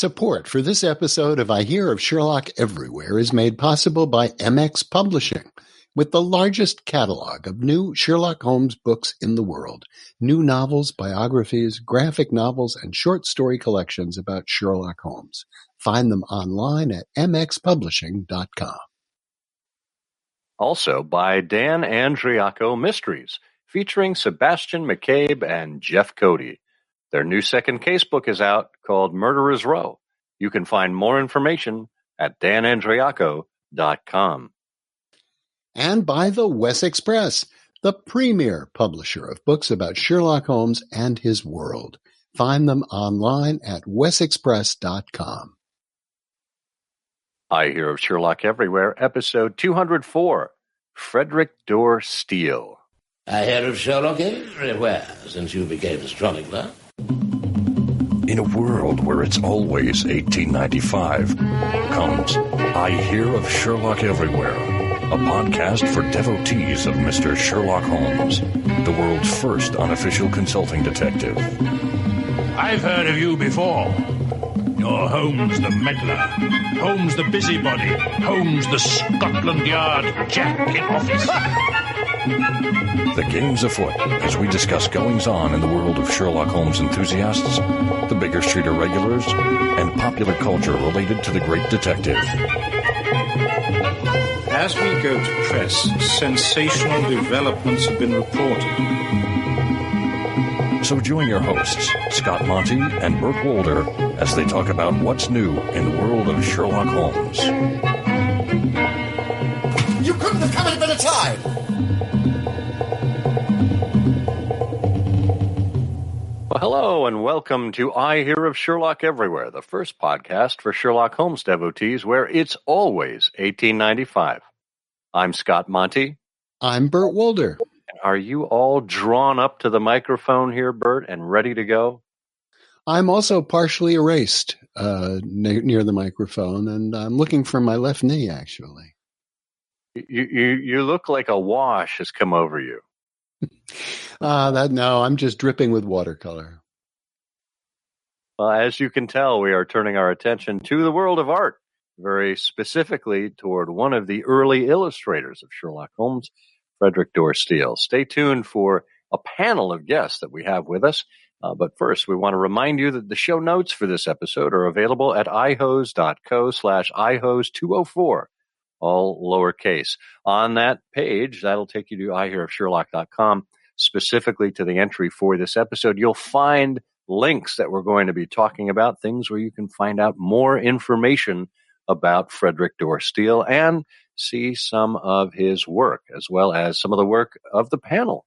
Support for this episode of I Hear of Sherlock Everywhere is made possible by MX Publishing, with the largest catalog of new Sherlock Holmes books in the world. New novels, biographies, graphic novels, and short story collections about Sherlock Holmes. Find them online at mxpublishing.com. Also by Dan Andriacco Mysteries, featuring Sebastian McCabe and Jeff Cody. Their new second case book is out called Murderer's Row. You can find more information at danandriacco.com. And by the Wessex Press, the premier publisher of books about Sherlock Holmes and his world. Find them online at wessexpress.com. I Hear of Sherlock Everywhere, episode 204, Frederic Dorr Steele. I hear of Sherlock everywhere since you became a chronicler. In a world where it's always 1895, comes I Hear of Sherlock Everywhere, a podcast for devotees of Mr. Sherlock Holmes, the world's first unofficial consulting detective. I've heard of you before. You're Holmes the meddler, Holmes the busybody, Holmes the Scotland Yard Jack in office. The game's afoot as we discuss goings-on in the world of Sherlock Holmes enthusiasts, the Baker Street irregulars, and popular culture related to the great detective. As we go to press, sensational developments have been reported. So join your hosts, Scott Monty and Burt Wolder, as they talk about what's new in the world of Sherlock Holmes. You couldn't have come at a better time! Well, hello and welcome to I Hear of Sherlock Everywhere, the first podcast for Sherlock Holmes devotees where it's always 1895. I'm Scott Monty. I'm Burt Wolder. Are you all drawn up to the microphone here, Burt, and ready to go? I'm also partially erased near the microphone, and I'm looking for my left knee, actually. You look like a wash has come over you. No, I'm just dripping with watercolor. Well, as you can tell, we are turning our attention to the world of art, very specifically toward one of the early illustrators of Sherlock Holmes, Frederic Dorr Steele. Stay tuned for a panel of guests that we have with us. But first, we want to remind you that the show notes for this episode are available at ihose.co/ihose204, all lowercase. On that page, that'll take you to ihearofsherlock.com, specifically to the entry for this episode. You'll find links that we're going to be talking about, things where you can find out more information about Frederic Dorr Steele and see some of his work, as well as some of the work of the panel.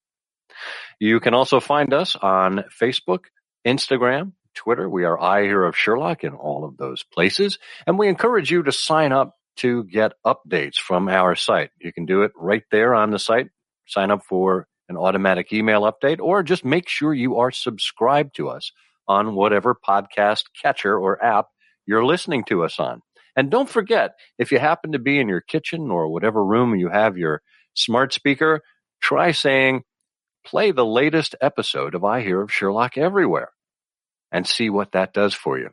You can also find us on Facebook, Instagram, Twitter. We are I Hear of Sherlock in all of those places. And we encourage you to sign up to get updates from our site. You can do it right there on the site. Sign up for an automatic email update, or just make sure you are subscribed to us on whatever podcast catcher or app you're listening to us on. And don't forget, if you happen to be in your kitchen or whatever room you have your smart speaker, try saying, play the latest episode of I Hear of Sherlock Everywhere, and see what that does for you.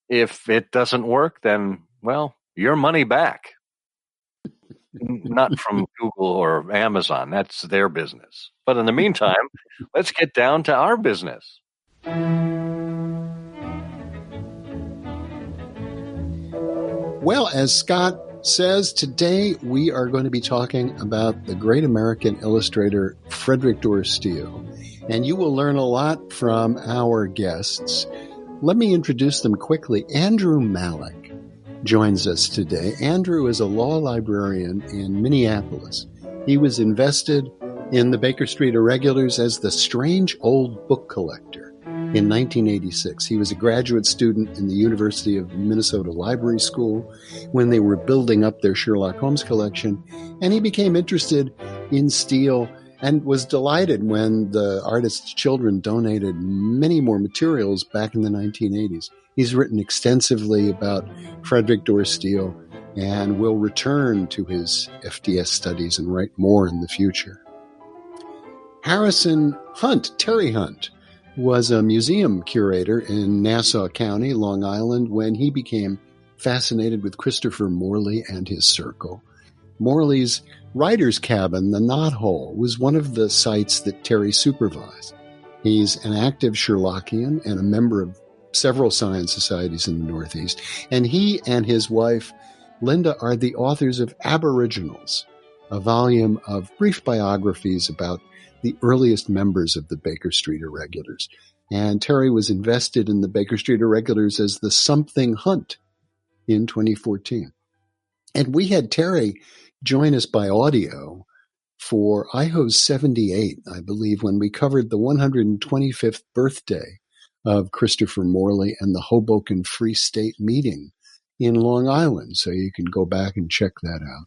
If it doesn't work, then, well, your money back. Not from Google or Amazon. That's their business. But in the meantime, let's get down to our business. Well, as Scott says, today we are going to be talking about the great American illustrator Frederic Dorr Steele, and you will learn a lot from our guests. Let me introduce them quickly. Andrew Malec joins us today. Andrew is a law librarian in Minneapolis. He was invested in the Baker Street Irregulars as the strange old book collector. In 1986, he was a graduate student in the University of Minnesota Library School when they were building up their Sherlock Holmes collection, and he became interested in Steele and was delighted when the artist's children donated many more materials back in the 1980s. He's written extensively about Frederic Dorr Steele and will return to his FDS studies and write more in the future. Harrison Hunt, Terry Hunt, was a museum curator in Nassau County, Long Island, when he became fascinated with Christopher Morley and his circle. Morley's writer's cabin, the Knothole, was one of the sites that Terry supervised. He's an active Sherlockian and a member of several science societies in the Northeast. And he and his wife, Linda, are the authors of Aboriginals, a volume of brief biographies about the earliest members of the Baker Street Irregulars. And Terry was invested in the Baker Street Irregulars as the Something Hunt in 2014. And we had Terry join us by audio for IHO's 78, I believe, when we covered the 125th birthday of Christopher Morley and the Hoboken Free State meeting in Long Island. So you can go back and check that out.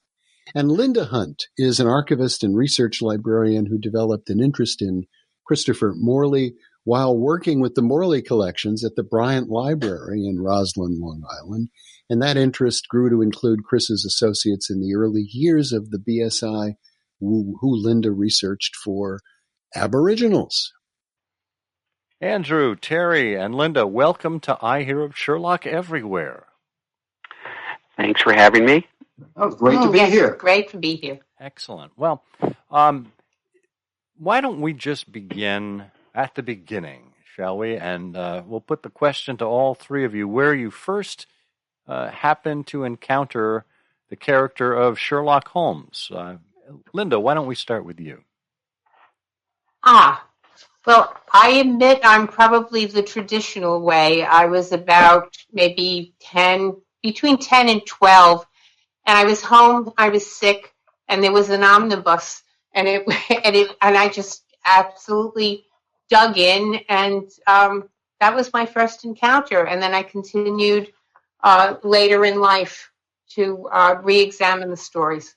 And Linda Hunt is an archivist and research librarian who developed an interest in Christopher Morley while working with the Morley collections at the Bryant Library in Roslyn, Long Island. And that interest grew to include Chris's associates in the early years of the BSI, who Linda researched for Aboriginals. Andrew, Terry, and Linda, welcome to I Hear of Sherlock Everywhere. Thanks for having me. Oh, great to be here. Great to be here. Excellent. Well, why don't we just begin at the beginning, shall we? And we'll put the question to all three of you, where you first happened to encounter the character of Sherlock Holmes. Linda, why don't we start with you? Well, I admit I'm probably the traditional way. I was about maybe between 10 and 12, and I was home, I was sick, and there was an omnibus, and I just absolutely dug in, and that was my first encounter. And then I continued later in life to re-examine the stories.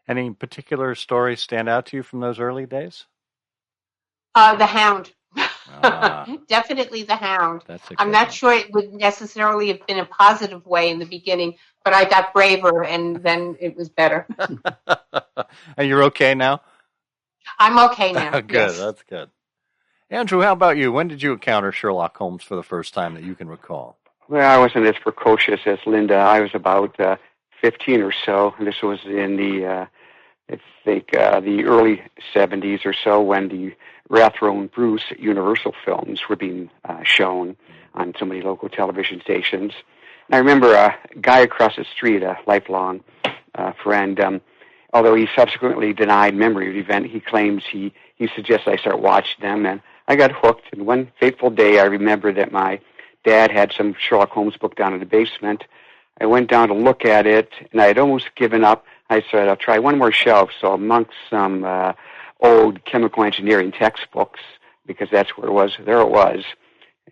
Any particular stories stand out to you from those early days? The Hound. Definitely the Hound. I'm not sure it would necessarily have been a positive way in the beginning, but I got braver, and then it was better. And you're okay now? I'm okay now. Good, yes. That's good. Andrew, how about you? When did you encounter Sherlock Holmes for the first time that you can recall? Well, I wasn't as precocious as Linda. I was about 15 or so. This was in the early 70s or so, when the Rathro and Bruce Universal films were being shown on so many local television stations. And I remember a guy across the street, a lifelong friend, although he subsequently denied memory of the event, he claims he suggested I start watching them, and I got hooked. And one fateful day, I remember that my dad had some Sherlock Holmes book down in the basement. I went down to look at it, and I had almost given up. I said, I'll try one more shelf. So amongst some old chemical engineering textbooks, because that's where it was, there it was.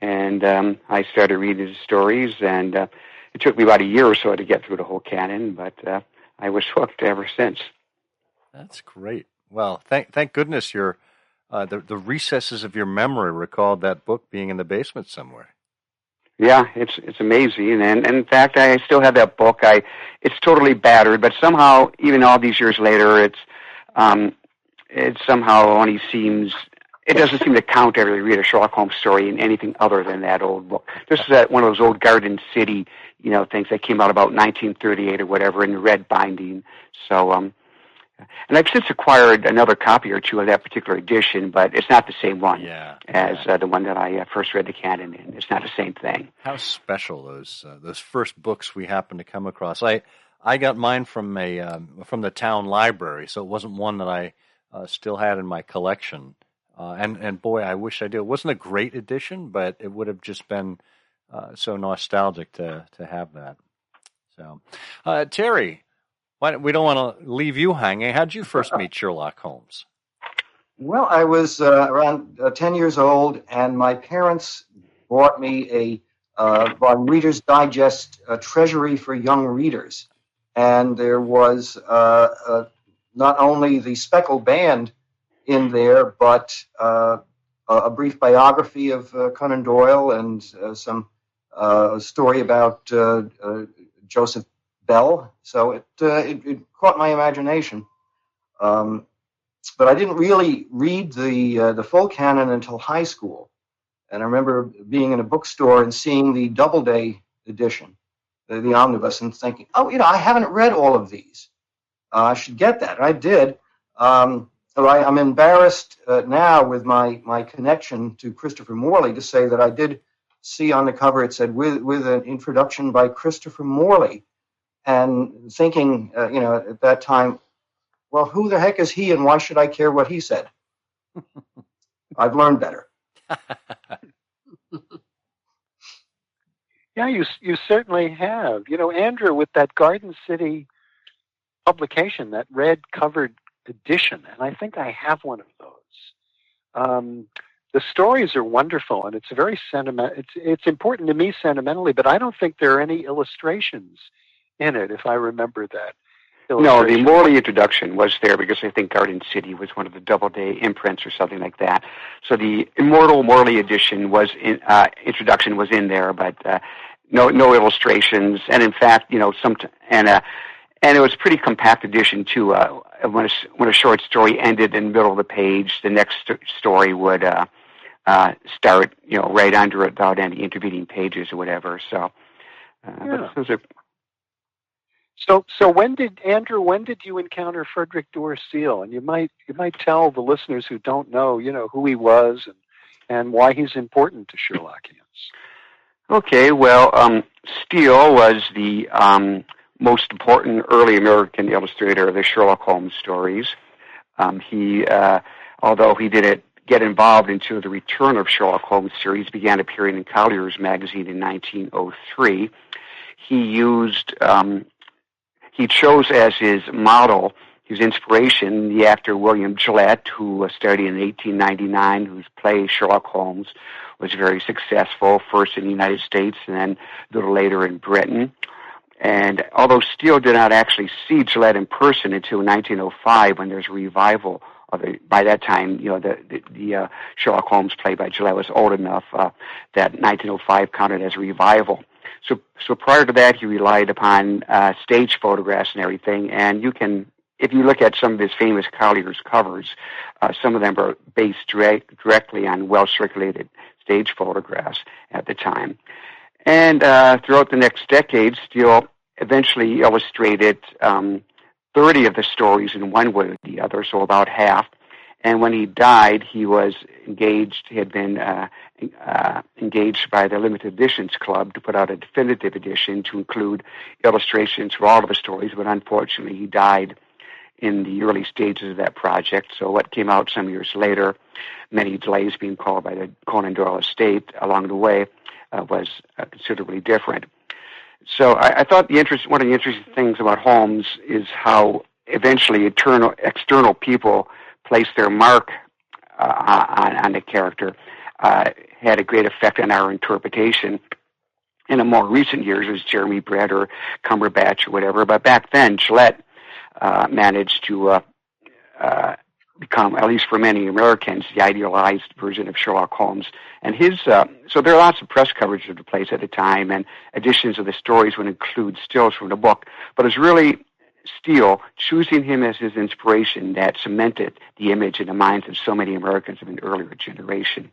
And I started reading the stories, and it took me about a year or so to get through the whole canon, but I was hooked ever since. That's great. Well, thank goodness your the recesses of your memory recalled that book being in the basement somewhere. Yeah, it's amazing, and in fact, I still have that book. It's totally battered, but somehow, even all these years later, it somehow only seems. It doesn't seem to count to ever read a Sherlock Holmes story in anything other than that old book. This is one of those old Garden City, things that came out about 1938 or whatever in red binding. So, and I've since acquired another copy or two of that particular edition, but it's not the same one as the one that I first read the canon in. It's not the same thing. How special those first books we happened to come across. I got mine from the town library, so it wasn't one that I still had in my collection. And boy, I wish I did. It wasn't a great edition, but it would have just been so nostalgic to have that. So, Terry, we don't want to leave you hanging. How did you first meet Sherlock Holmes? Well, I was around 10 years old, and my parents bought me a Reader's Digest Treasury for Young Readers. And there was not only the Speckled Band in there, but a brief biography of Conan Doyle and some story about Joseph Bell. So it caught my imagination. but I didn't really read the full canon until high school. And I remember being in a bookstore and seeing the Doubleday edition, the omnibus, and thinking, oh, I haven't read all of these. I should get that. And I did. I'm embarrassed now with my connection to Christopher Morley to say that I did see on the cover it said with an introduction by Christopher Morley, and thinking, at that time, well, who the heck is he, and why should I care what he said? I've learned better. Yeah, you certainly have. Andrew, with that Garden City publication, that red covered edition, and I think I have one of those. The stories are wonderful, and it's very sentimental. It's important to me sentimentally, but I don't think there are any illustrations in it, if I remember that. No, the Morley introduction was there because I think Garden City was one of the Doubleday imprints or something like that. So the Immortal Morley edition introduction was in there, but no illustrations. And in fact, and it was a pretty compact edition too. When a short story ended in the middle of the page, the next story would start, right under it without any intervening pages or whatever. So, but those are. So when did you encounter Frederic Dorr Steele? And you might tell the listeners who don't know, who he was and why he's important to Sherlockians. Okay, well, Steele was the most important early American illustrator of the Sherlock Holmes stories. He, although he didn't get involved until the Return of Sherlock Holmes series began appearing in Collier's magazine in 1903, he chose as his model, his inspiration, the actor William Gillette, who started in 1899, whose play Sherlock Holmes was very successful, first in the United States and then a little later in Britain. And although Steele did not actually see Gillette in person until 1905, when there's a revival of it, by that time, the Sherlock Holmes play by Gillette was old enough that 1905 counted as a revival. So prior to that, he relied upon stage photographs and everything. And if you look at some of his famous Collier's covers, some of them are based directly on well-circulated stage photographs at the time. And throughout the next decade, Steele eventually illustrated 30 of the stories in one way or the other, so about half. And when he died, he was engaged. He had been engaged by the Limited Editions Club to put out a definitive edition to include illustrations for all of the stories, but unfortunately he died in the early stages of that project. So what came out some years later, many delays being called by the Conan Doyle estate along the way, was considerably different. So I thought one of the interesting things about Holmes is how eventually external people placed their mark on the character, had a great effect on our interpretation. In the more recent years, it was Jeremy Brett or Cumberbatch or whatever. But back then, Gillette managed to become, at least for many Americans, the idealized version of Sherlock Holmes. And so there are lots of press coverage of the place at the time, and editions of the stories would include stills from the book. But it's really Steele choosing him as his inspiration that cemented the image in the minds of so many Americans of an earlier generation.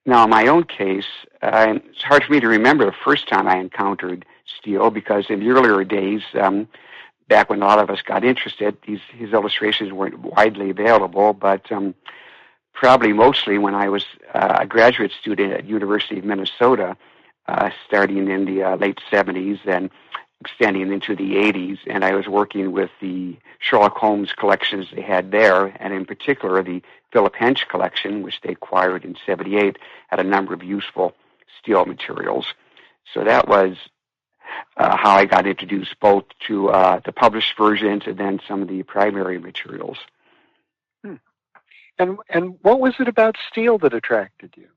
Now, in my own case, it's hard for me to remember the first time I encountered Steele, because in the earlier days, back when a lot of us got interested, his illustrations weren't widely available, but probably mostly when I was a graduate student at University of Minnesota, starting in the late 70s and extending into the 80s, and I was working with the Sherlock Holmes collections they had there, and in particular the Philip Hench collection, which they acquired in 78, had a number of useful Steele materials. So that was how I got introduced both to the published versions and then some of the primary materials. And what was it about Steele that attracted you?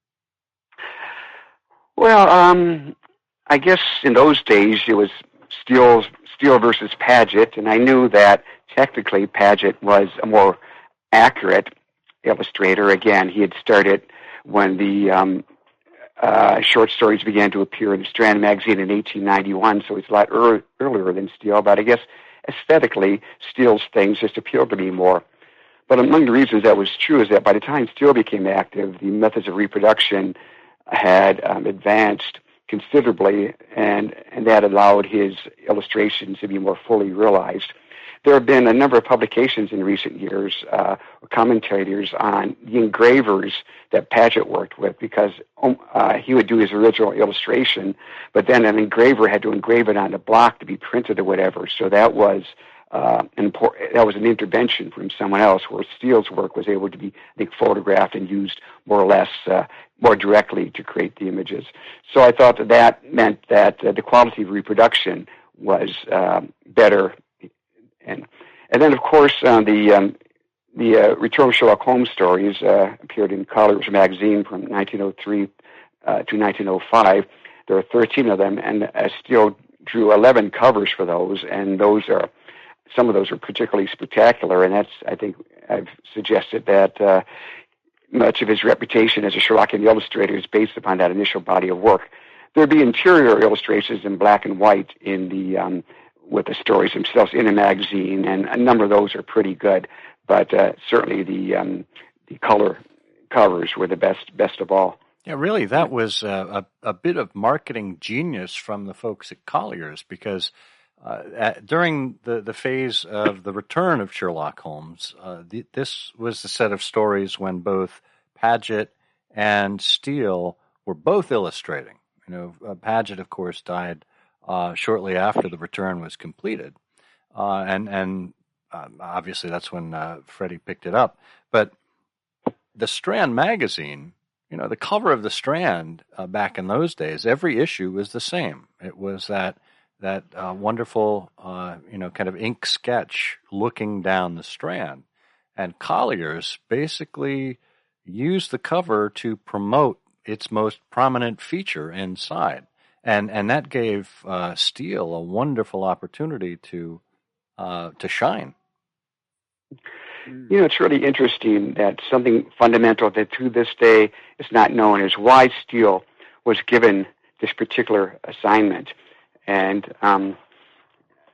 Well, I guess in those days it was Steele versus Paget, and I knew that technically Paget was a more accurate illustrator. Again, he had started when the short stories began to appear in the Strand magazine in 1891, so it's a lot earlier than Steele, but I guess aesthetically, Steele's things just appealed to me more. But among the reasons that was true is that by the time Steele became active, the methods of reproduction had advanced considerably, and that allowed his illustrations to be more fully realized. There have been a number of publications in recent years, commentators on the engravers that Paget worked with, because he would do his original illustration, but then an engraver had to engrave it on a block to be printed or whatever. So that was an intervention from someone else, where Steele's work was able to be, I think, photographed and used more or less more directly to create the images. So I thought that meant that the quality of reproduction was better. And then, of course, the Return of Sherlock Holmes stories appeared in Collier's magazine from 1903 to 1905. There are 13 of them, and Steele drew 11 covers for those, and some of those are particularly spectacular, and I think I've suggested that much of his reputation as a Sherlockian illustrator is based upon that initial body of work. There'd be interior illustrations in black and white in the with the stories themselves in a magazine, and a number of those are pretty good. But certainly the color covers were the best of all. Yeah, really, that was a bit of marketing genius from the folks at Collier's, because during the phase of the return of Sherlock Holmes, this was the set of stories when both Paget and Steele were both illustrating. Paget, of course, died shortly after the return was completed, and obviously that's when Freddie picked it up. But the Strand magazine, the cover of the Strand back in those days, every issue was the same. It was that wonderful, kind of ink sketch looking down the Strand. And Collier's basically used the cover to promote its most prominent feature inside. And that gave Steele a wonderful opportunity to shine. It's really interesting that something fundamental that to this day is not known is why Steele was given this particular assignment. And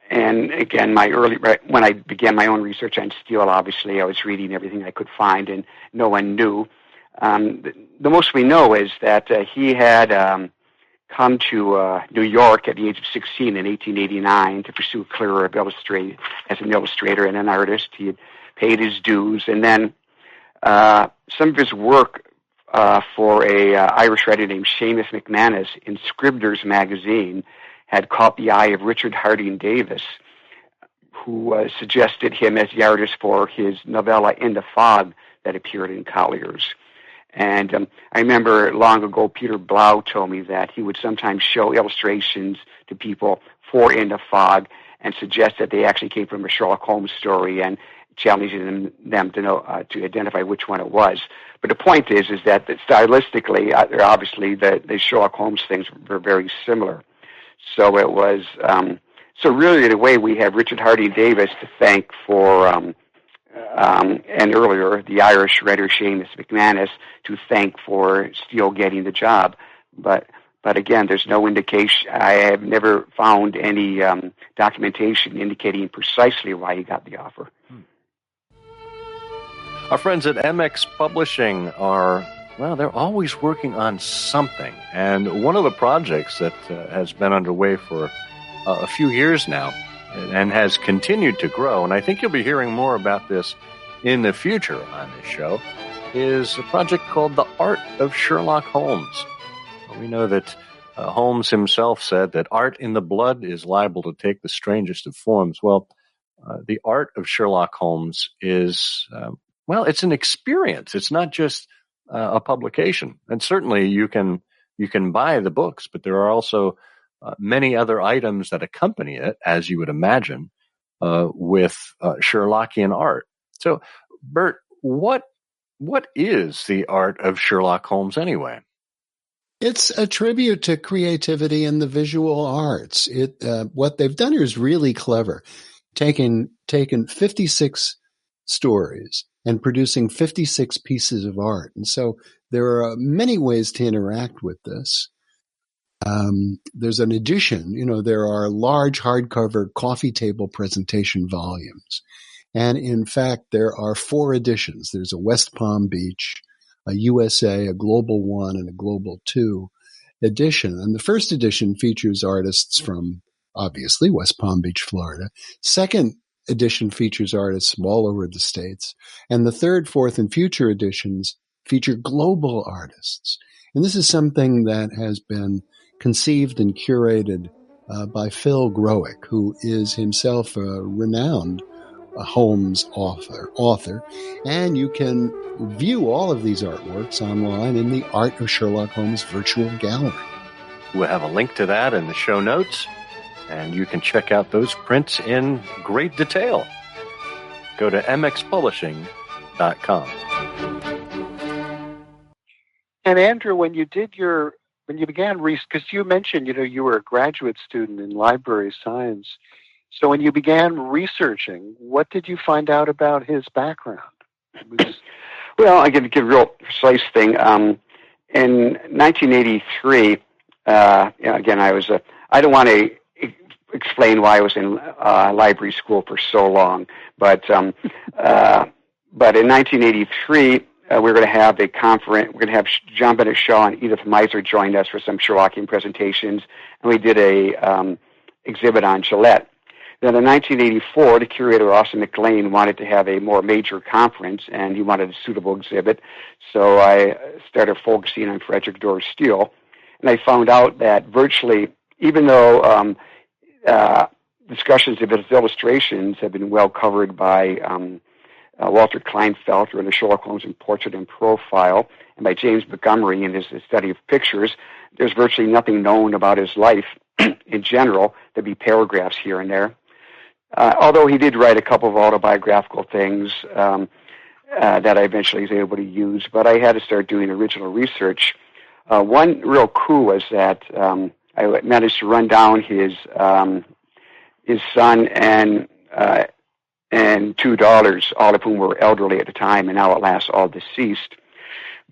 again, when I began my own research on Steele, obviously I was reading everything I could find, and no one knew. The most we know is that he had come to New York at the age of 16 in 1889 to pursue a career as an illustrator and an artist. He had paid his dues, and then some of his work for a Irish writer named Seamus McManus in Scribner's magazine had caught the eye of Richard Harding Davis, who suggested him as the artist for his novella In the Fog that appeared in Collier's. And I remember long ago Peter Blau told me that he would sometimes show illustrations to people for In the Fog and suggest that they actually came from a Sherlock Holmes story, and challenging them to know to identify which one it was. But the point is that stylistically, obviously the Sherlock Holmes things were very similar. So it was so really in a way we have Richard Harding Davis to thank for and earlier the Irish writer Seamus McManus to thank for Steele getting the job. But again, there's no indication. I have never found any documentation indicating precisely why he got the offer. Our friends at MX Publishing they're always working on something. And one of the projects that has been underway for a few years now and has continued to grow, and I think you'll be hearing more about this in the future on this show, is a project called The Art of Sherlock Holmes. We know that Holmes himself said that art in the blood is liable to take the strangest of forms. Well, The Art of Sherlock Holmes is, it's an experience. It's not just a publication. And certainly you can buy the books, but there are also many other items that accompany it, as you would imagine, with Sherlockian art. So, Burt, what is The Art of Sherlock Holmes anyway? It's a tribute to creativity in the visual arts. What they've done here is really clever, taking 56 stories and producing 56 pieces of art. And so there are many ways to interact with this. There's an edition, there are large hardcover coffee table presentation volumes. And in fact, there are 4 editions. There's a West Palm Beach, a USA, a Global 1, and a Global 2 edition. And the first edition features artists from, obviously, West Palm Beach, Florida. Second edition features artists from all over the States. And the third, fourth, and future editions feature global artists. And this is something that has been conceived and curated by Phil Growick, who is himself a renowned Holmes author. And you can view all of these artworks online in the Art of Sherlock Holmes virtual gallery. We'll have a link to that in the show notes, and you can check out those prints in great detail. Go to mxpublishing.com. And Andrew, when you began because you mentioned, you were a graduate student in library science. So when you began researching, what did you find out about his background? Well, I can give a real precise thing. In 1983, again, I don't want to explain why I was in library school for so long, but in 1983, we were going to have a conference. We're going to have John Bennett Shaw and Edith Meisner joined us for some Sherlockian presentations, and we did a exhibit on Gillette. Then in 1984, the curator, Austin McLean, wanted to have a more major conference, and he wanted a suitable exhibit. So I started focusing on Frederic Dorr Steele, and I found out that virtually, even though discussions of his illustrations have been well covered by Walter Kleinfelter in the Sherlock Holmes in Portrait and Profile, and by James Montgomery in his study of pictures, there's virtually nothing known about his life in general. There'd be paragraphs here and there. Although he did write a couple of autobiographical things that I eventually was able to use, but I had to start doing original research. One real coup was that I managed to run down his son and 2 daughters, all of whom were elderly at the time, and now at last all deceased.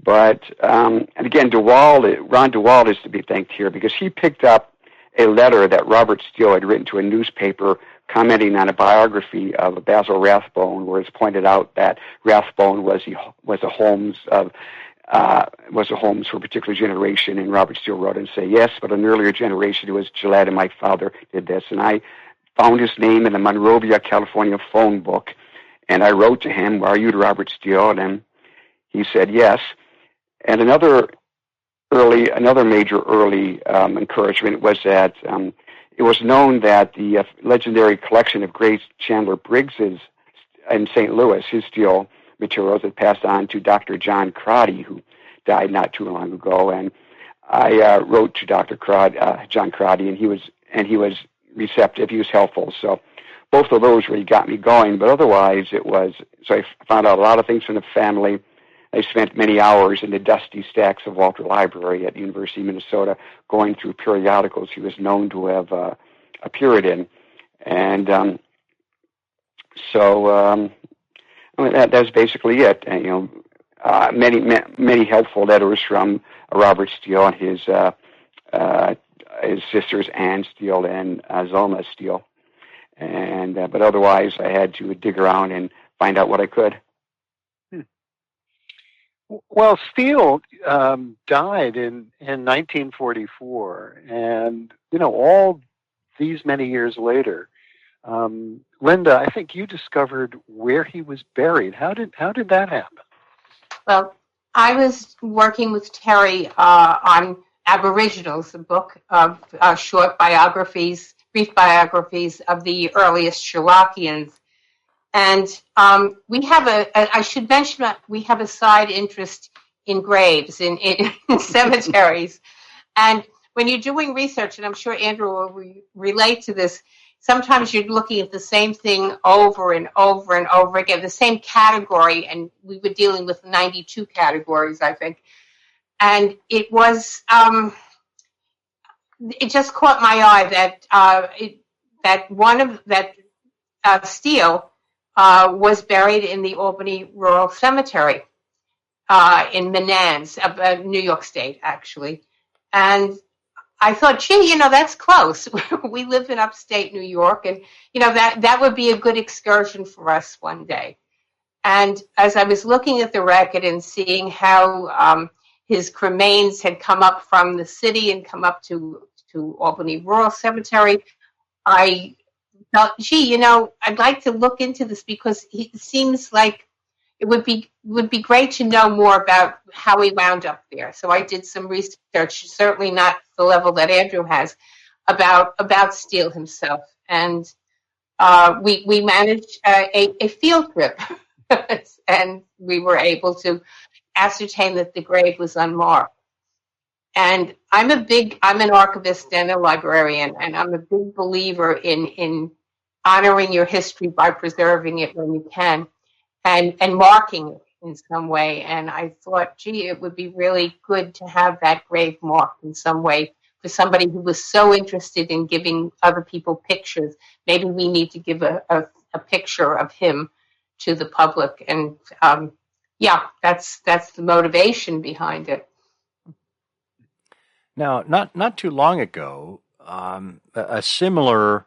But and again, Ron DeWald is to be thanked here because he picked up a letter that Robert Steele had written to a newspaper commenting on a biography of Basil Rathbone, where it's pointed out that Rathbone was a Holmes for a particular generation, and Robert Steele wrote and say, yes, but an earlier generation it was Gillette, and my father did this. And I found his name in the Monrovia, California phone book, and I wrote to him, are you Robert Steele? And he said yes. And another major early encouragement was that it was known that the legendary collection of Grace Chandler Briggs's in St. Louis, his Steele materials had passed on to Dr. John Crotty, who died not too long ago. And I wrote to Dr. John Crotty, and he was receptive. He was helpful. So both of those really got me going. But otherwise, so I found out a lot of things from the family. I spent many hours in the dusty stacks of Walter Library at the University of Minnesota going through periodicals he was known to have appeared in. And that's basically it. And, many helpful letters from Robert Steele and his sisters Anne Steele and Zelma Steele. And but otherwise, I had to dig around and find out what I could. Well, Steele died in 1944, and all these many years later, Linda, I think you discovered where he was buried. How did that happen? Well, I was working with Terry on Aboriginals, a book of short biographies, brief biographies of the earliest Sherlockians. And we have I should mention that we have a side interest in graves, in cemeteries. And when you're doing research, and I'm sure Andrew will relate to this, sometimes you're looking at the same thing over and over and over again, the same category, and we were dealing with 92 categories, I think. And it was, it just caught my eye that Steele was buried in the Albany Rural Cemetery in Menands, New York State, actually. And I thought, gee, that's close. We live in upstate New York, and, that would be a good excursion for us one day. And as I was looking at the record and seeing how his cremains had come up from the city and come up to Albany Rural Cemetery, I thought, gee, I'd like to look into this because it seems like it would be great to know more about how he wound up there. So I did some research, certainly not the level that Andrew has, about Steele himself, and we managed a field trip, and we were able to ascertain that the grave was unmarked. And I'm an archivist and a librarian, and I'm a big believer in honoring your history by preserving it when you can, and marking it in some way. And I thought, gee, it would be really good to have that grave marked in some way for somebody who was so interested in giving other people pictures. Maybe we need to give a picture of him to the public. And that's the motivation behind it. Now, not too long ago, a similar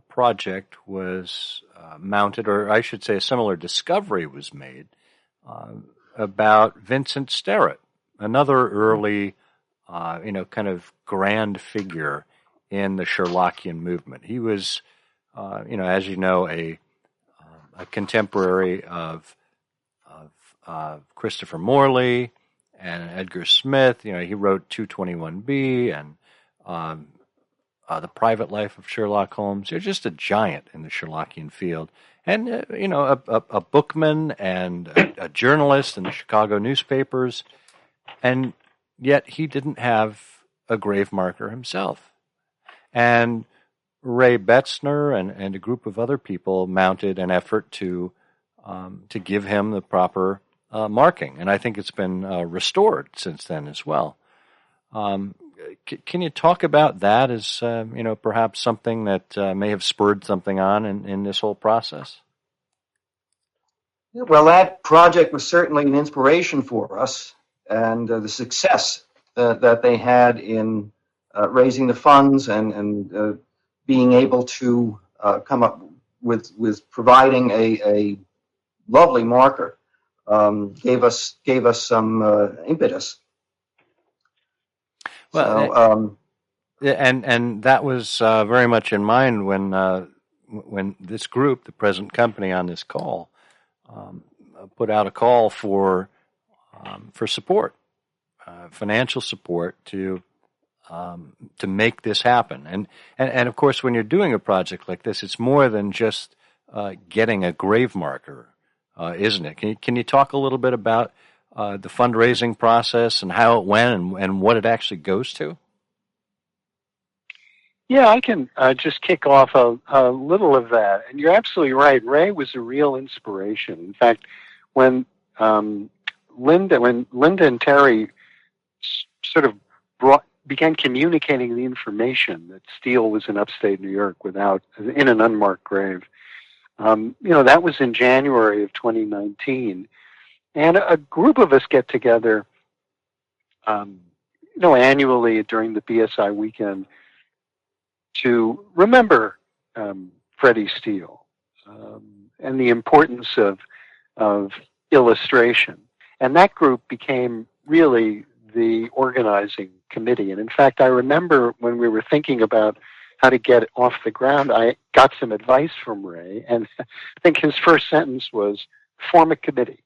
project was mounted, or I should say a similar discovery was made about Vincent Starrett, another early, kind of grand figure in the Sherlockian movement. He was, as you know, a contemporary of Christopher Morley and Edgar Smith. He wrote 221B and The Private Life of Sherlock Holmes. You're just a giant in the Sherlockian field. And, a bookman and a journalist in the Chicago newspapers. And yet he didn't have a grave marker himself. And Ray Betzner and a group of other people mounted an effort to give him the proper marking. And I think it's been restored since then as well. Can you talk about that as, perhaps something that may have spurred something on in this whole process? Well, that project was certainly an inspiration for us, and the success that they had in raising the funds and being able to come up with providing a lovely marker gave us some impetus. Well, and that was very much in mind when this group, the present company on this call, put out a call for support, financial support to make this happen. And of course, when you're doing a project like this, it's more than just getting a grave marker, isn't it? Can you talk a little bit about the fundraising process and how it went and what it actually goes to? Yeah, I can just kick off a little of that. And you're absolutely right. Ray was a real inspiration. In fact, when Linda and Terry sort of began communicating the information that Steele was in upstate New York in an unmarked grave, that was in January of 2019. And a group of us get together, annually during the BSI weekend to remember Freddie Steele and the importance of illustration. And that group became really the organizing committee. And in fact, I remember when we were thinking about how to get it off the ground, I got some advice from Ray, and I think his first sentence was, form a committee.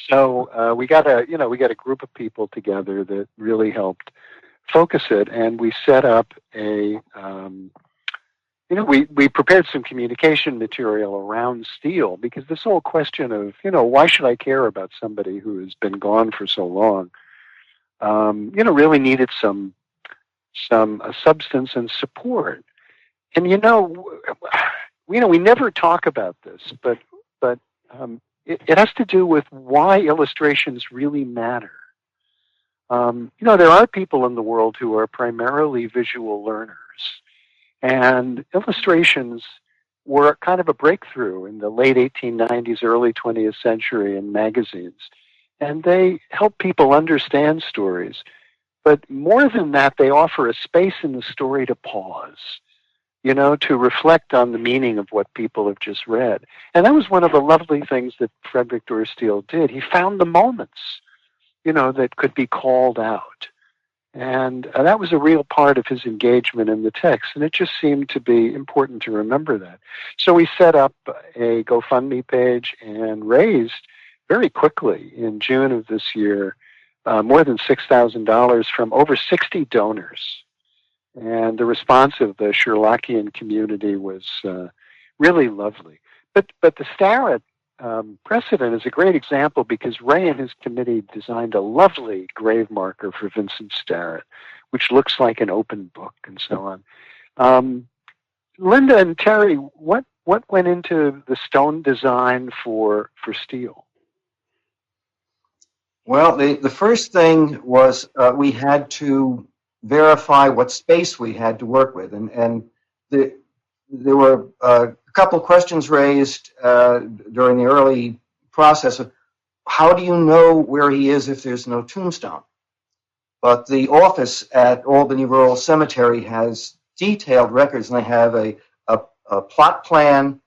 So we got a group of people together that really helped focus it, and we set up we prepared some communication material around Steele, because this whole question of, why should I care about somebody who has been gone for so long, really needed some substance and support. And, we never talk about this, but it has to do with why illustrations really matter. There are people in the world who are primarily visual learners, and illustrations were kind of a breakthrough in the late 1890s, early 20th century in magazines. And they help people understand stories But more than that, they offer a space in the story to pause, to reflect on the meaning of what people have just read. And that was one of the lovely things that Frederic Dorr Steele did. He found the moments, that could be called out. And that was a real part of his engagement in the text. And it just seemed to be important to remember that. So we set up a GoFundMe page and raised very quickly in June of this year more than $6,000 from over 60 donors. And the response of the Sherlockian community was really lovely. But the Starrett precedent is a great example because Ray and his committee designed a lovely grave marker for Vincent Starrett, which looks like an open book and so on. Linda and Terry, what went into the stone design for Steele? Well, the first thing was we had to verify what space we had to work with, and there were a couple questions raised during the early process of how do you know where he is if there's no tombstone? But the office at Albany Rural Cemetery has detailed records, and they have a plot plan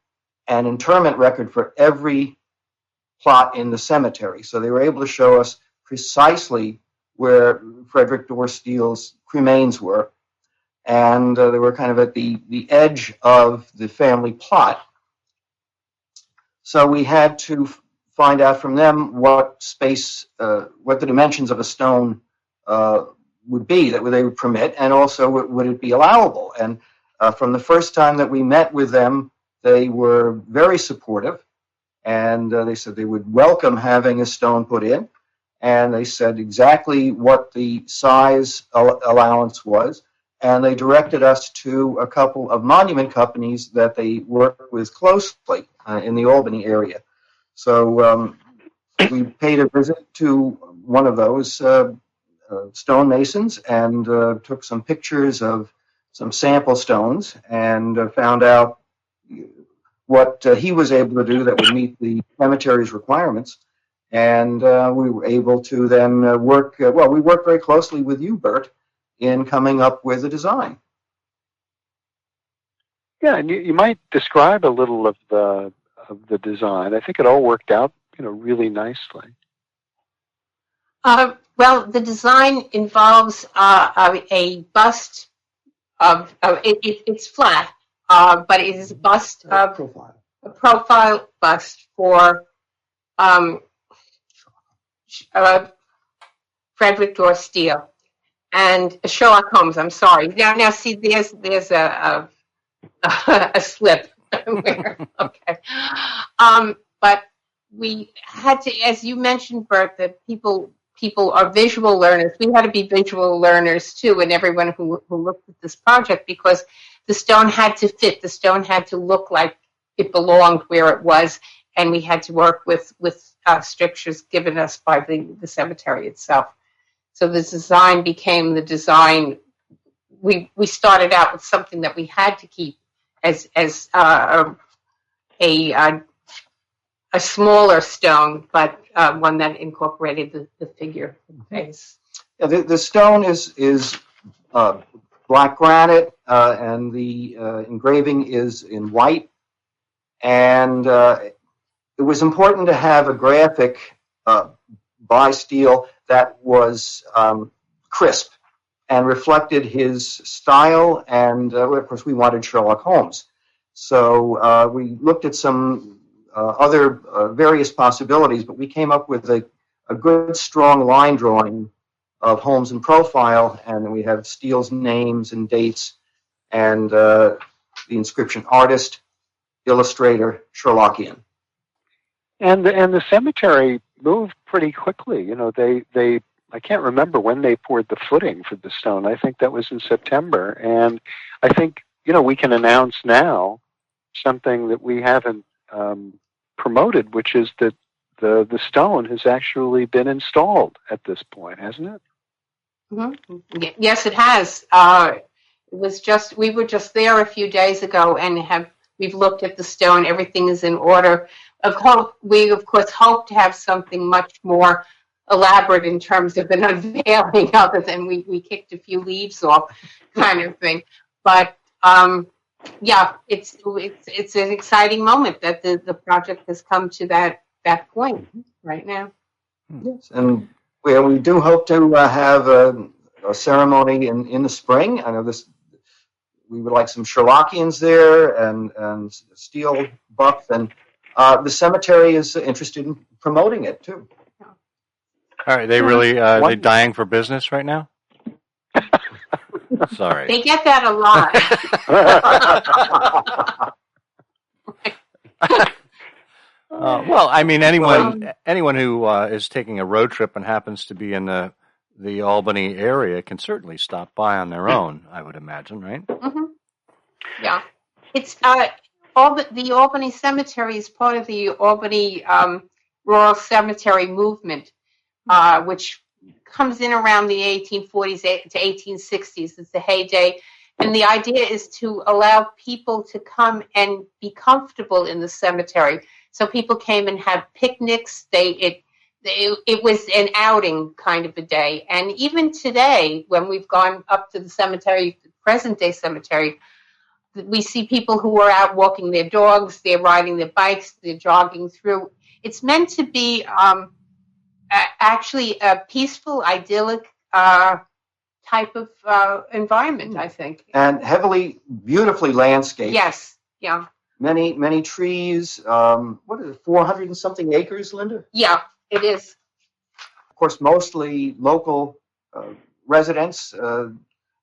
and interment record for every plot in the cemetery. So they were able to show us precisely where Frederic Dorr Steele's cremains were. And they were kind of at the edge of the family plot. So we had to find out from them what space, what the dimensions of a stone would be that they would permit, and also would it be allowable. And from the first time that we met with them, they were very supportive. And they said they would welcome having a stone put in. And they said exactly what the size allowance was. And they directed us to a couple of monument companies that they work with closely in the Albany area. So we paid a visit to one of those stonemasons and took some pictures of some sample stones and found out what he was able to do that would meet the cemetery's requirements. And we were able to then work, we worked very closely with you, Burt, in coming up with a design. Yeah, and you might describe a little of the design. I think it all worked out, really nicely. Well, the design involves a bust of it's flat, but it is a bust of a profile bust for Frederic Dorr Steele and Sherlock Holmes. I'm sorry. Now see, there's a slip. Okay. But we had to, as you mentioned, Burt, that people are visual learners. We had to be visual learners too, and everyone who looked at this project, because the stone had to fit. The stone had to look like it belonged where it was, and we had to work with strictures given us by the cemetery itself. So the design became the design. We started out with something that we had to keep as a smaller stone, but one that incorporated the figure face. Yeah, the stone is black granite, and the engraving is in white. And it was important to have a graphic by Steele that was crisp and reflected his style. And of course, we wanted Sherlock Holmes. So we looked at some other various possibilities, but we came up with a good, strong line drawing of Holmes in profile, and then we have Steele's names and dates, and the inscription: artist, illustrator, Sherlockian. And the cemetery moved pretty quickly. They I can't remember when they poured the footing for the stone. I think that was in September, and I think we can announce now something that we haven't promoted, which is that the stone has actually been installed at this point, hasn't it? Mm-hmm. Yes, it has. We were just there a few days ago, and we've looked at the stone. Everything is in order. We of course hope to have something much more elaborate in terms of an unveiling, other than we kicked a few leaves off, kind of thing. But yeah, it's an exciting moment that the project has come to that point right now. Yes, and we do hope to have a ceremony in the spring. I know we would like some Sherlockians there and steel buffs, and the cemetery is interested in promoting it too. All right, they really they dying for business right now? Sorry. They get that a lot. Well, I mean, anyone who is taking a road trip and happens to be in the Albany area can certainly stop by on their own, I would imagine, right? Mm-hmm. Yeah. It's the Albany Cemetery is part of the Albany Rural Cemetery movement, which comes in around the 1840s to 1860s. It's the heyday. And the idea is to allow people to come and be comfortable in the cemetery. So people came and had picnics. It was an outing kind of a day. And even today, when we've gone up to the cemetery, the present-day cemetery, we see people who are out walking their dogs, they're riding their bikes, they're jogging through. It's meant to be actually a peaceful, idyllic type of environment, I think. And beautifully landscaped. Yes, yeah. Many trees. What is it, 400 and something acres, Linda? Yeah, it is. Of course, mostly local residents,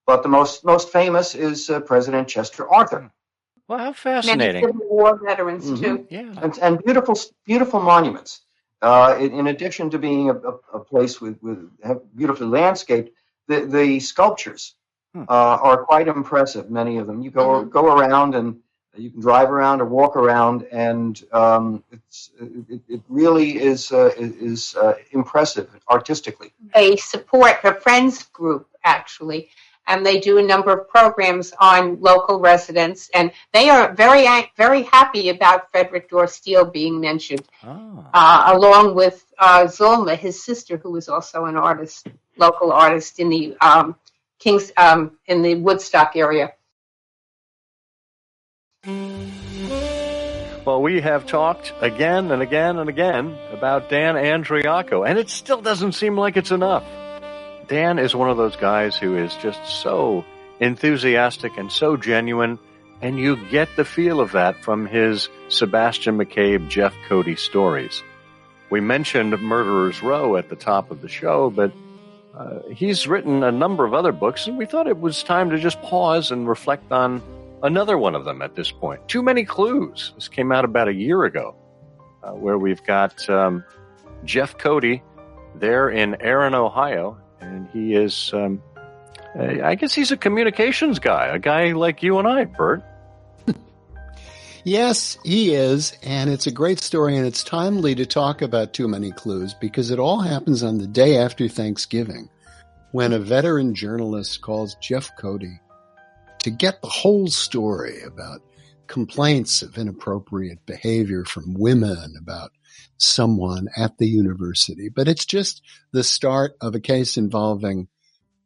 but the most famous is President Chester Arthur. Well, how fascinating. Many Civil War veterans, too. Yeah. And beautiful monuments. In addition to being a place with beautifully landscaped, the sculptures are quite impressive. Many of them. You go around and you can drive around or walk around, and it really is impressive artistically. They support a friends group, actually, and they do a number of programs on local residents, and they are very, very happy about Frederic Dorr Steele being mentioned, along with Zulma, his sister, who was also an artist, local artist in the in the Woodstock area. Well, we have talked again and again and again about Dan Andriacco, and it still doesn't seem like it's enough. Dan is one of those guys who is just so enthusiastic and so genuine, and you get the feel of that from his Sebastian McCabe, Jeff Cody stories. We mentioned Murderer's Row at the top of the show, but he's written a number of other books, and we thought it was time to just pause and reflect on another one of them at this point. Too Many Clues. This came out about a year ago, where we've got Jeff Cody there in Erin, Ohio, and he is, I guess he's a communications guy, a guy like you and I, Burt. Yes, he is, and it's a great story, and it's timely to talk about Too Many Clues because it all happens on the day after Thanksgiving when a veteran journalist calls Jeff Cody to get the whole story about complaints of inappropriate behavior from women about someone at the university. But it's just the start of a case involving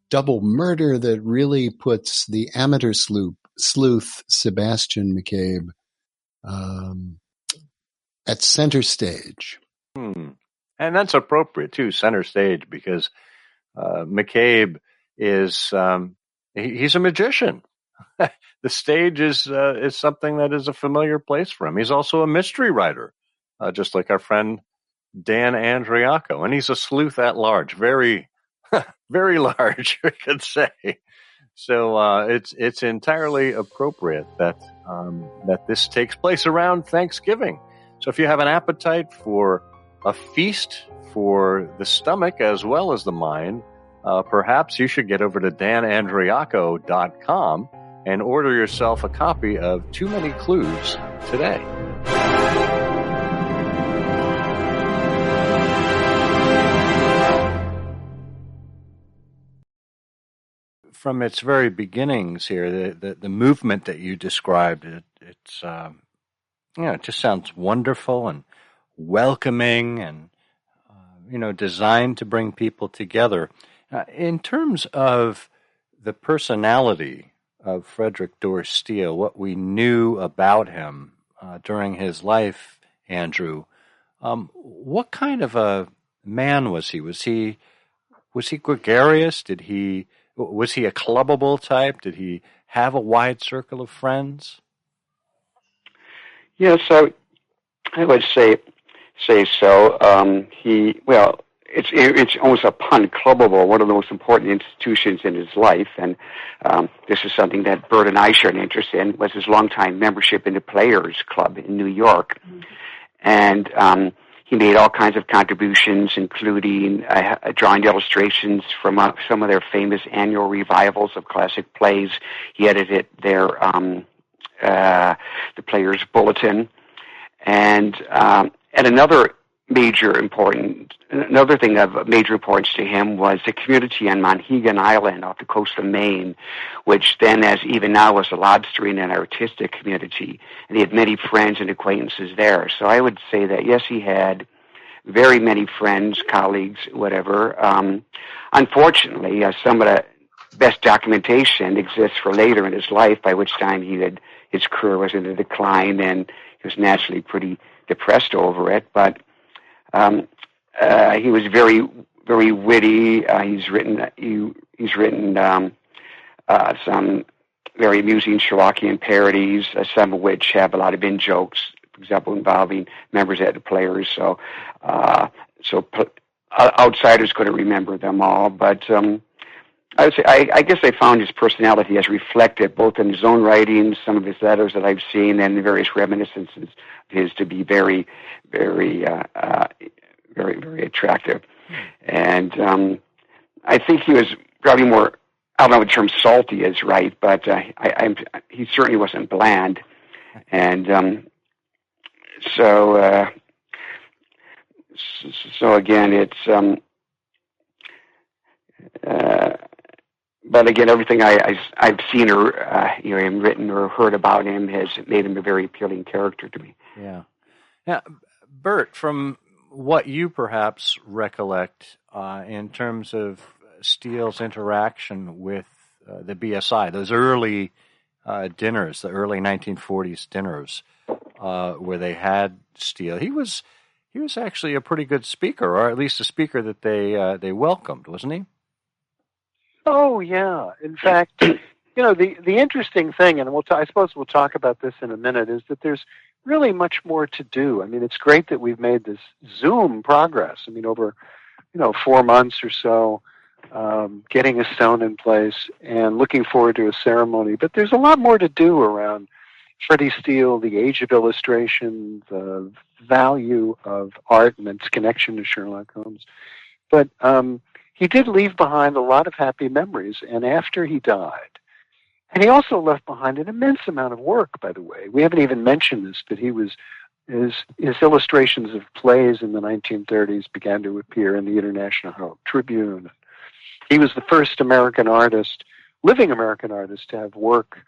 double murder that really puts the amateur sleuth Sebastian McCabe at center stage. And that's appropriate, too, center stage, because McCabe is he's a magician. The stage is something that is a familiar place for him. He's also a mystery writer, just like our friend Dan Andriacco, and he's a sleuth at large, very, very large, we could say. So it's entirely appropriate that this takes place around Thanksgiving. So if you have an appetite for a feast for the stomach as well as the mind, perhaps you should get over to danandriacco.com and order yourself a copy of Too Many Clues today. From its very beginnings here, the movement that you described, it's it just sounds wonderful and welcoming, and designed to bring people together. In terms of the personality of Frederic Dorr Steele, what we knew about him during his life, Andrew, what kind of a man was he? Was he gregarious? Was he a clubbable type? Did he have a wide circle of friends? Yes, I would say so. It's almost a pun, clubbable, one of the most important institutions in his life, and this is something that Burt and I shared an interest in, was his longtime membership in the Players Club in New York. Mm-hmm. And he made all kinds of contributions, including drawing illustrations from some of their famous annual revivals of classic plays. He edited their the Players Bulletin, and another thing of major importance to him was the community on Monhegan Island off the coast of Maine, which then, as even now, was a lobstering and artistic community, and he had many friends and acquaintances there. So I would say that, yes, he had very many friends, colleagues, whatever. Unfortunately, some of the best documentation exists for later in his life, by which time his career was in a decline, and he was naturally pretty depressed over it. But he was very, very witty. He's written some very amusing Sherlockian parodies, some of which have a lot of in-jokes, for example, involving members of the Players. So outsiders couldn't remember them all. But I would say, I guess I found his personality as reflected both in his own writings, some of his letters that I've seen, and the various reminiscences of his to be very, very, very, very attractive. And I think he was probably more, I don't know if the term salty is right, but he certainly wasn't bland. And so again, it's but again, everything I've seen or him written or heard about him has made him a very appealing character to me. Yeah. Now, Burt, from what you perhaps recollect in terms of Steele's interaction with the BSI, those early dinners, the early 1940s dinners, where they had Steele, he was actually a pretty good speaker, or at least a speaker that they welcomed, wasn't he? Oh, yeah. In fact, the interesting thing, and I suppose we'll talk about this in a minute, is that there's really much more to do. I mean, it's great that we've made this Zoom progress. I mean, over 4 months or so, getting a stone in place and looking forward to a ceremony. But there's a lot more to do around Freddie Steele, the age of illustration, the value of art and its connection to Sherlock Holmes. But he did leave behind a lot of happy memories, and after he died, and he also left behind an immense amount of work, by the way. We haven't even mentioned this, but his illustrations of plays in the 1930s began to appear in the International Herald Tribune. He was the first living American artist, to have work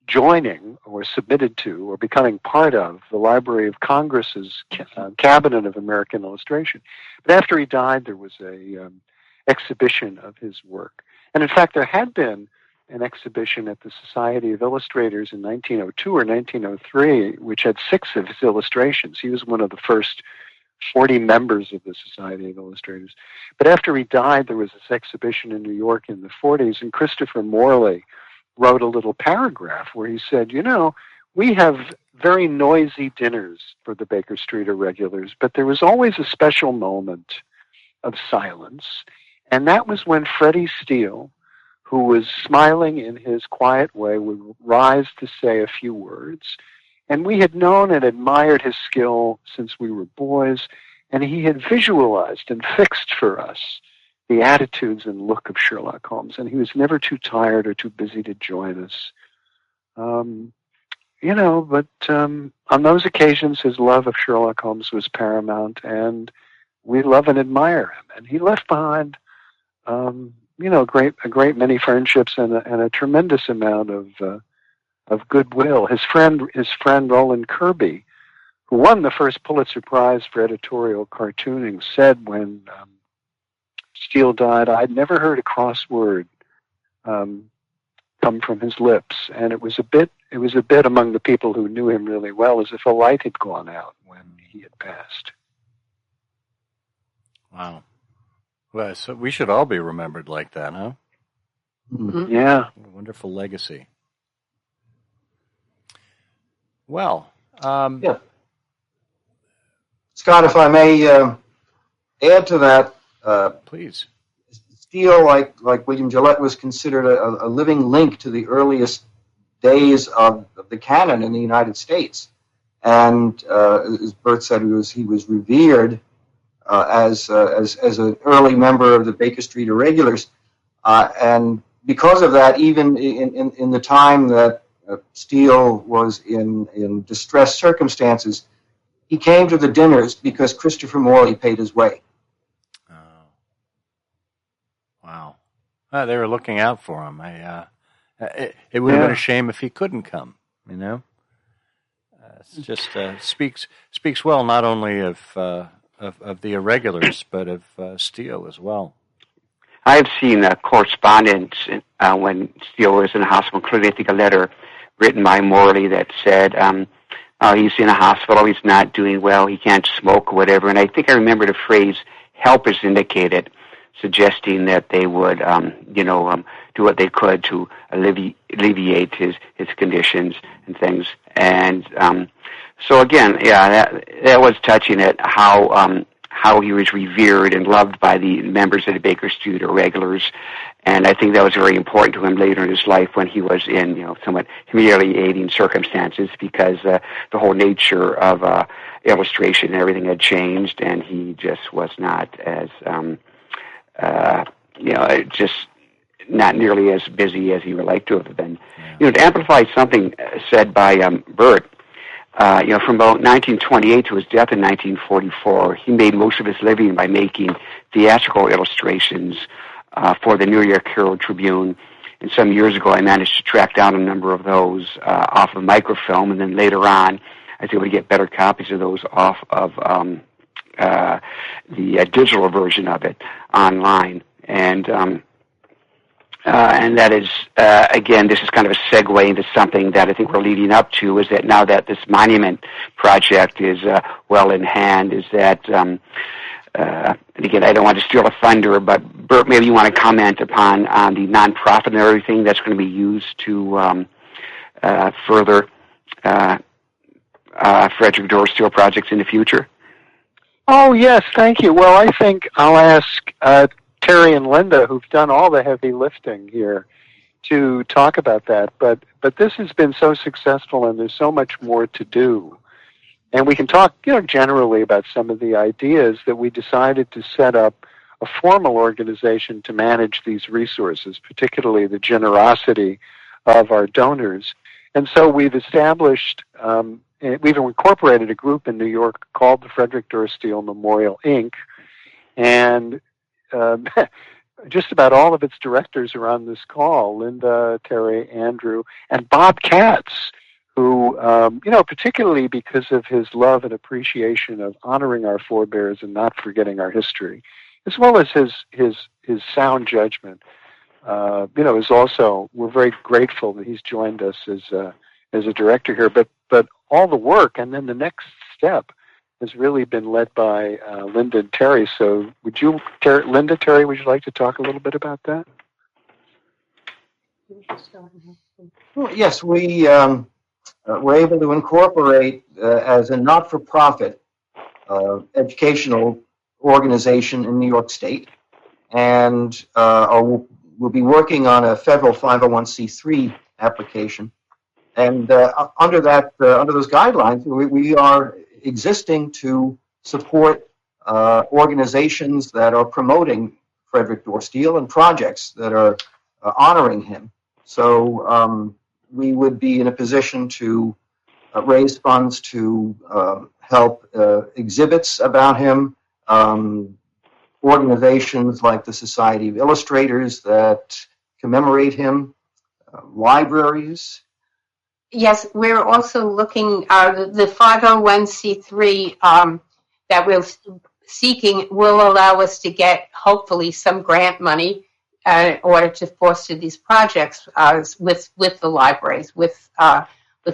joining or submitted to or becoming part of the Library of Congress's Cabinet of American Illustration. But after he died, there was a exhibition of his work. And in fact, there had been an exhibition at the Society of Illustrators in 1902 or 1903, which had 6 of his illustrations. He was one of the first 40 members of the Society of Illustrators. But after he died, there was this exhibition in New York in the 40s, and Christopher Morley wrote a little paragraph where he said, we have very noisy dinners for the Baker Street irregulars, but there was always a special moment of silence, and that was when Freddie Steele, who was smiling in his quiet way, would rise to say a few words. And we had known and admired his skill since we were boys, and he had visualized and fixed for us the attitudes and look of Sherlock Holmes, and he was never too tired or too busy to join us. But on those occasions, his love of Sherlock Holmes was paramount, and we love and admire him. And he left behind, a great many friendships and a tremendous amount of goodwill. His friend Roland Kirby, who won the first Pulitzer Prize for editorial cartooning, said when Steele died, I'd never heard a cross word come from his lips, and it was a bit among the people who knew him really well, as if a light had gone out when he had passed. Wow. Well, so we should all be remembered like that, huh? Mm-hmm. Yeah. What a wonderful legacy. Well, yeah. Scott, if I may add to that, please. Steele, like William Gillette, was considered a living link to the earliest days of the canon in the United States, and as Burt said, he was revered as an early member of the Baker Street Irregulars, and because of that, even in the time that Steele was in distressed circumstances, he came to the dinners because Christopher Morley paid his way. Oh. Wow. They were looking out for him. It would have been a shame if he couldn't come, you know? It just speaks well not only of the Irregulars, but of Steele as well. I've seen correspondence when Steele was in the hospital, including, I think, a letter written by Morley that said, he's in a hospital, he's not doing well, he can't smoke or whatever. And I think I remember the phrase, help is indicated, suggesting that they would, do what they could to alleviate his conditions and things. And so again, that was touching at how he was revered and loved by the members of the Baker Street Irregulars. And I think that was very important to him later in his life when he was in, somewhat humiliating circumstances, because the whole nature of illustration and everything had changed, and he just was not as, just not nearly as busy as he would like to have been. To amplify something said by Burt, from about 1928 to his death in 1944, he made most of his living by making theatrical illustrations for the New York Herald Tribune. And some years ago, I managed to track down a number of those off of microfilm, and then later on, I was able to get better copies of those off of the digital version of it online. And that is, again, this is kind of a segue into something that I think we're leading up to, is that now that this monument project is well in hand, is that, and again, I don't want to steal a thunder, but Burt, maybe you want to comment upon the nonprofit and everything that's going to be used to further Frederic Dorr Steele projects in the future? Oh, yes, thank you. Well, I think I'll ask Terry and Linda, who've done all the heavy lifting here, to talk about that. But this has been so successful, and there's so much more to do. And we can talk, generally about some of the ideas that we decided to set up a formal organization to manage these resources, particularly the generosity of our donors. And so we've established, we've incorporated a group in New York called the Frederic Dorr Steele Memorial, Inc., and just about all of its directors are on this call, Linda, Terry, Andrew, and Bob Katz, who, particularly because of his love and appreciation of honoring our forebears and not forgetting our history, as well as his sound judgment, is also, we're very grateful that he's joined us as a director here. But all the work, and then the next step, has really been led by Linda and Terry. So Linda, Terry, would you like to talk a little bit about that? Well, yes, we were able to incorporate as a not-for-profit educational organization in New York State, and we'll be working on a federal 501c3 application. And under those guidelines, we are existing to support organizations that are promoting Frederic Dorr Steele and projects that are honoring him. So we would be in a position to raise funds to help exhibits about him, organizations like the Society of Illustrators that commemorate him, libraries, Yes, we're also looking, the 501c3 that we're seeking will allow us to get, hopefully, some grant money in order to foster these projects with the libraries, with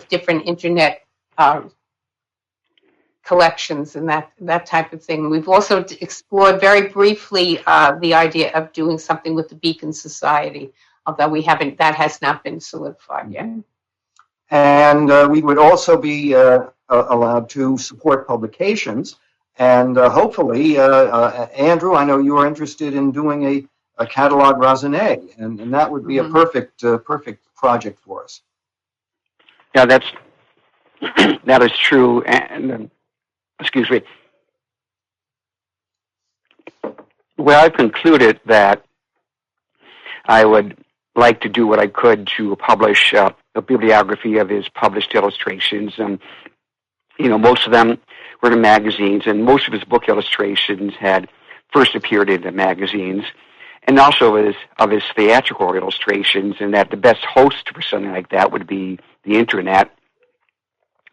different internet collections and that type of thing. We've also explored very briefly the idea of doing something with the Beacon Society, although that has not been solidified yet. And we would also be allowed to support publications. And hopefully, Andrew, I know you are interested in doing a catalog raisonné, and that would be a perfect project for us. Yeah, that is true. And excuse me. Well, I've concluded that I would like to do what I could to publish a bibliography of his published illustrations. Most of them were in magazines, and most of his book illustrations had first appeared in the magazines, and also of his theatrical illustrations, and that the best host for something like that would be the internet.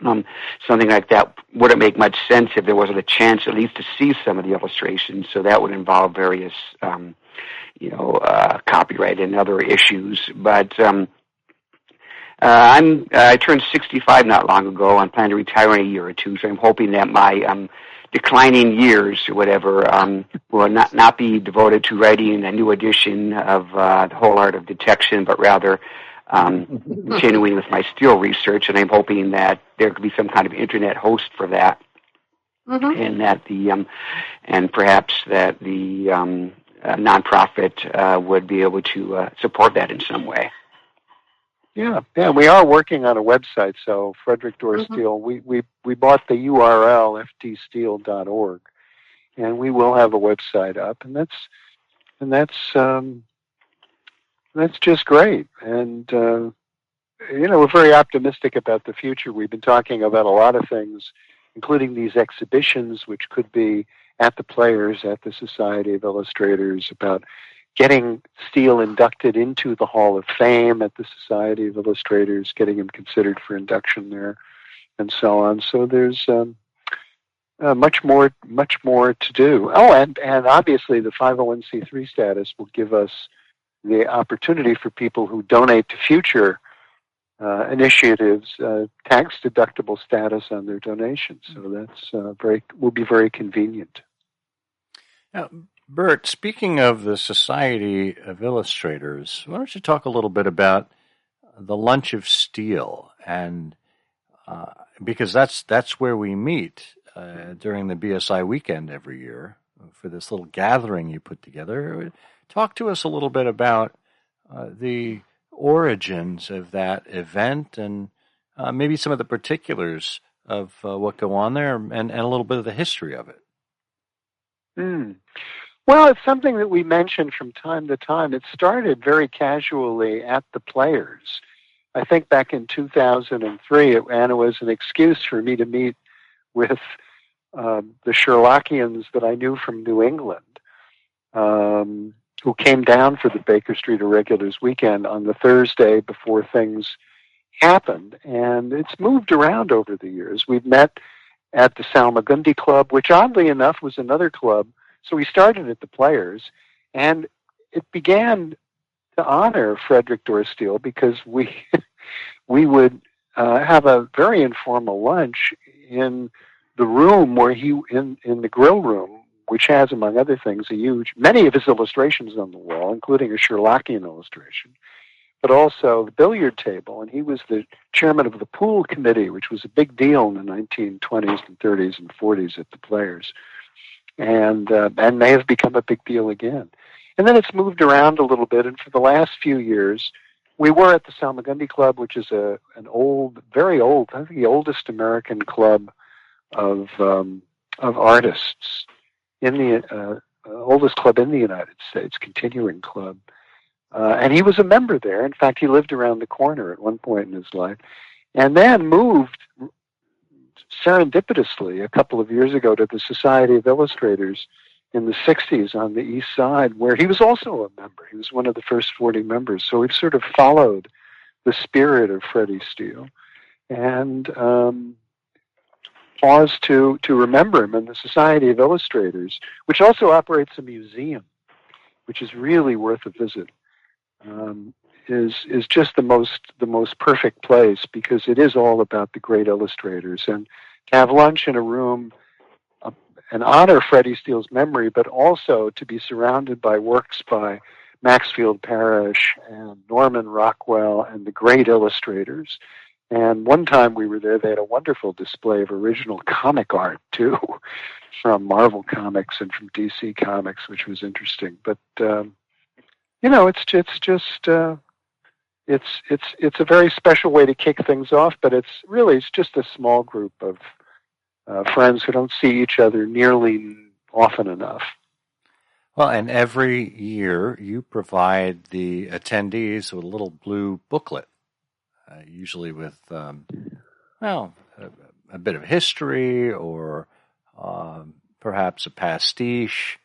Something like that wouldn't make much sense if there wasn't a chance at least to see some of the illustrations, so that would involve various copyright and other issues. But I turned 65 not long ago. I'm planning to retire in a year or two, so I'm hoping that my declining years or whatever will not be devoted to writing a new edition of The Whole Art of Detection, but rather continuing with my still research. And I'm hoping that there could be some kind of internet host for that, and that and perhaps that the nonprofit would be able to support that in some way. Yeah, we are working on a website. So Frederic Dorr Steele, we bought the URL ftsteele.org, and we will have a website up, and that's just great. And we're very optimistic about the future. We've been talking about a lot of things, including these exhibitions, which could be at the Players, at the Society of Illustrators, about getting Steele inducted into the Hall of Fame at the Society of Illustrators, getting him considered for induction there, and so on. So there's much more to do. Oh, and obviously the 501c3 status will give us the opportunity for people who donate to future initiatives, tax-deductible status on their donations. So that's will be very convenient. Now, Burt, speaking of the Society of Illustrators, why don't you talk a little bit about the Lunch of Steele, and because that's where we meet during the BSI weekend every year for this little gathering you put together. Talk to us a little bit about the origins of that event, and maybe some of the particulars of what go on there, and a little bit of the history of it. Well, it's something that we mention from time to time. It started very casually at the Players. I think back in 2003, and it was an excuse for me to meet with the Sherlockians that I knew from New England, who came down for the Baker Street Irregulars weekend on the Thursday before things happened. And it's moved around over the years. We've met at the Salmagundi Club, which oddly enough was another club. So we started at the Players, and it began to honor Frederic Dorr Steele because we would have a very informal lunch in the room where in the grill room, which has, among other things, many of his illustrations on the wall, including a Sherlockian illustration, but also the billiard table. And he was the chairman of the pool committee, which was a big deal in the 1920s and 30s and 40s at the Players. And may have become a big deal again. And then it's moved around a little bit, and for the last few years, we were at the Salmagundi Club, which is an old, very old, I think the oldest American club of artists, in the oldest club in the United States, continuing club. And he was a member there. In fact, he lived around the corner at one point in his life, and then moved serendipitously a couple of years ago to the Society of Illustrators in the 60s on the East Side, where he was also a member. He was one of the first 40 members. So we've sort of followed the spirit of Freddie Steele. and pause to remember him. And the Society of Illustrators, which also operates a museum, which is really worth a visit, is just the most perfect place, because it is all about the great illustrators. And to have lunch in a room and honor Freddie Steele's memory, but also to be surrounded by works by Maxfield Parrish and Norman Rockwell and the great illustrators. And one time we were there, they had a wonderful display of original comic art too, from Marvel Comics and from DC Comics, which was interesting. But it's a very special way to kick things off. But it's just a small group of friends who don't see each other nearly often enough. Well, and every year you provide the attendees with a little blue booklet, usually with, a bit of history or perhaps a pastiche.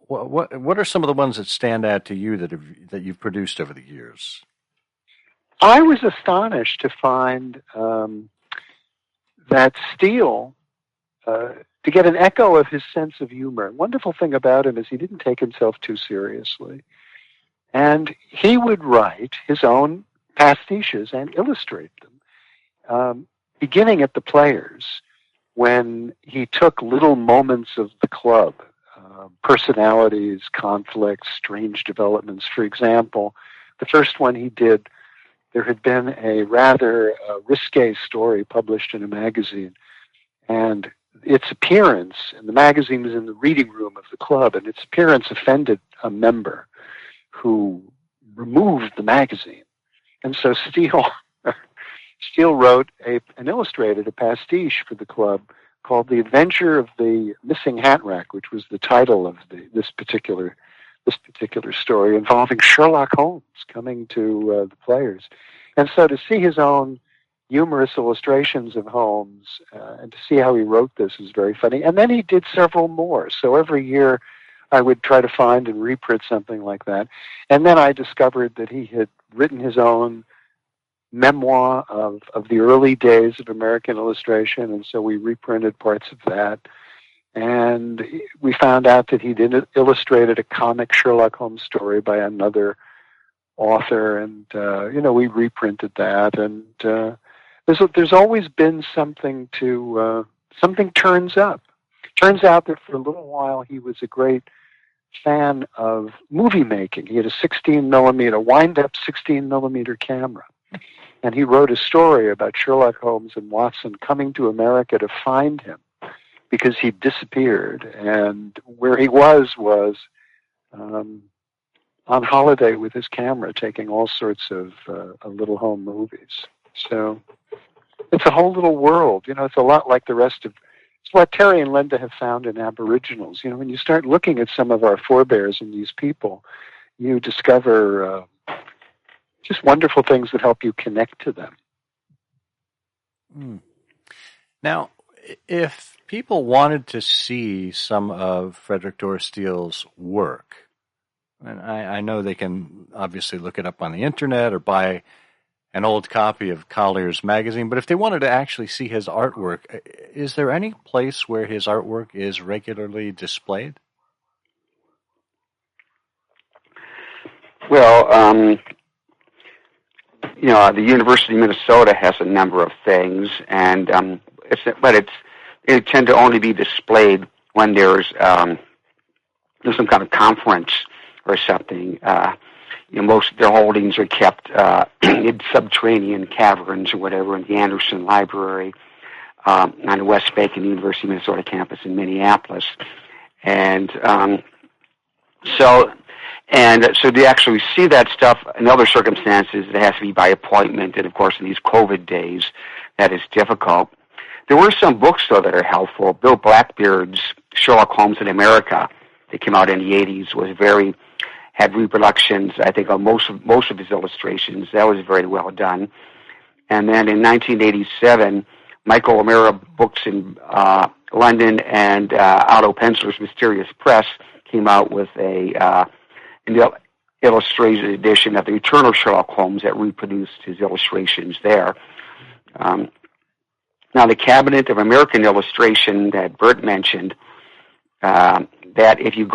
What are some of the ones that stand out to you that you've produced over the years? I was astonished to find that Steele, to get an echo of his sense of humor. The wonderful thing about him is he didn't take himself too seriously. And he would write his own pastiches and illustrate them, beginning at the Players, when he took little moments of the club, personalities, conflicts, strange developments. For example, the first one he did, there had been a rather risque story published in a magazine, and its appearance, and the magazine was in the reading room of the club, and its appearance offended a member who removed the magazine. And so Steele wrote and illustrated a pastiche for the club called The Adventure of the Missing Hat Rack, which was the title of this particular story, involving Sherlock Holmes coming to the Players. And so to see his own humorous illustrations of Holmes and to see how he wrote this is very funny. And then he did several more. So every year I would try to find and reprint something like that. And then I discovered that he had written his own memoir of the early days of American illustration, and so we reprinted parts of that. And we found out that he'd illustrated a comic Sherlock Holmes story by another author, and we reprinted that. And there's always been something something turns up. Turns out that for a little while he was a great fan of movie making. He had a wind-up 16mm camera. And he wrote a story about Sherlock Holmes and Watson coming to America to find him because he disappeared. And where he was on holiday with his camera, taking all sorts of little home movies. So it's a whole little world. It's a lot like the rest of... It's what Terry and Linda have found in Aboriginals. When you start looking at some of our forebears and these people, you discover... just wonderful things that help you connect to them. Now, if people wanted to see some of Frederic Dorr Steele's work, and I know they can obviously look it up on the internet or buy an old copy of Collier's magazine, but if they wanted to actually see his artwork, is there any place where his artwork is regularly displayed? Well, the University of Minnesota has a number of things, and it tend to only be displayed when there's some kind of conference or something. Most of their holdings are kept in subterranean caverns or whatever in the Anderson Library on the West Bank and the University of Minnesota campus in Minneapolis, and so to actually see that stuff in other circumstances, it has to be by appointment. And, of course, in these COVID days, that is difficult. There were some books, though, that are helpful. Bill Blackbeard's Sherlock Holmes in America, that came out in the 80s, had reproductions, I think, of most of his illustrations. That was very well done. And then in 1987, Michael O'Mara Books in London and Otto Penzler's Mysterious Press came out with illustrated edition of the Eternal Sherlock Holmes that reproduced his illustrations there. Now, the Cabinet of American Illustration that Burt mentioned, that if you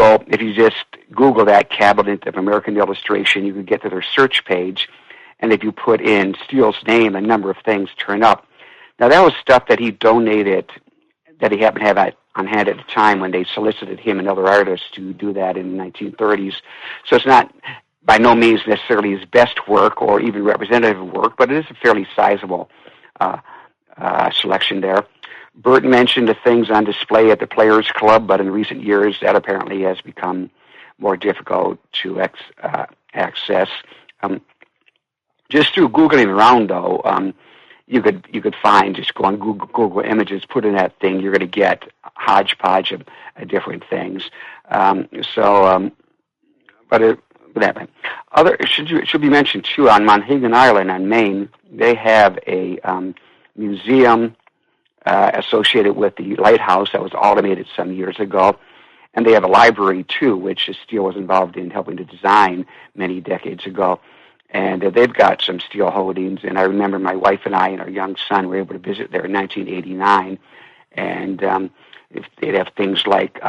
just Google that Cabinet of American Illustration, you can get to their search page, and if you put in Steele's name, a number of things turn up. Now, that was stuff that he donated, that he happened to have on hand at the time when they solicited him and other artists to do that in the 1930s. So it's not by no means necessarily his best work or even representative work, but it is a fairly sizable selection there. Burt mentioned the things on display at the Players Club, but in recent years that apparently has become more difficult to access. Just through Googling around, though, you could find, just go on Google Images, put in that thing, you're going to get a hodgepodge of different things. It should be mentioned too, on Monhegan Island on Maine, they have a museum associated with the lighthouse that was automated some years ago, and they have a library too, which Steele was involved in helping to design many decades ago. And they've got some Steele holdings, and I remember my wife and I and our young son were able to visit there in 1989, and they'd have things like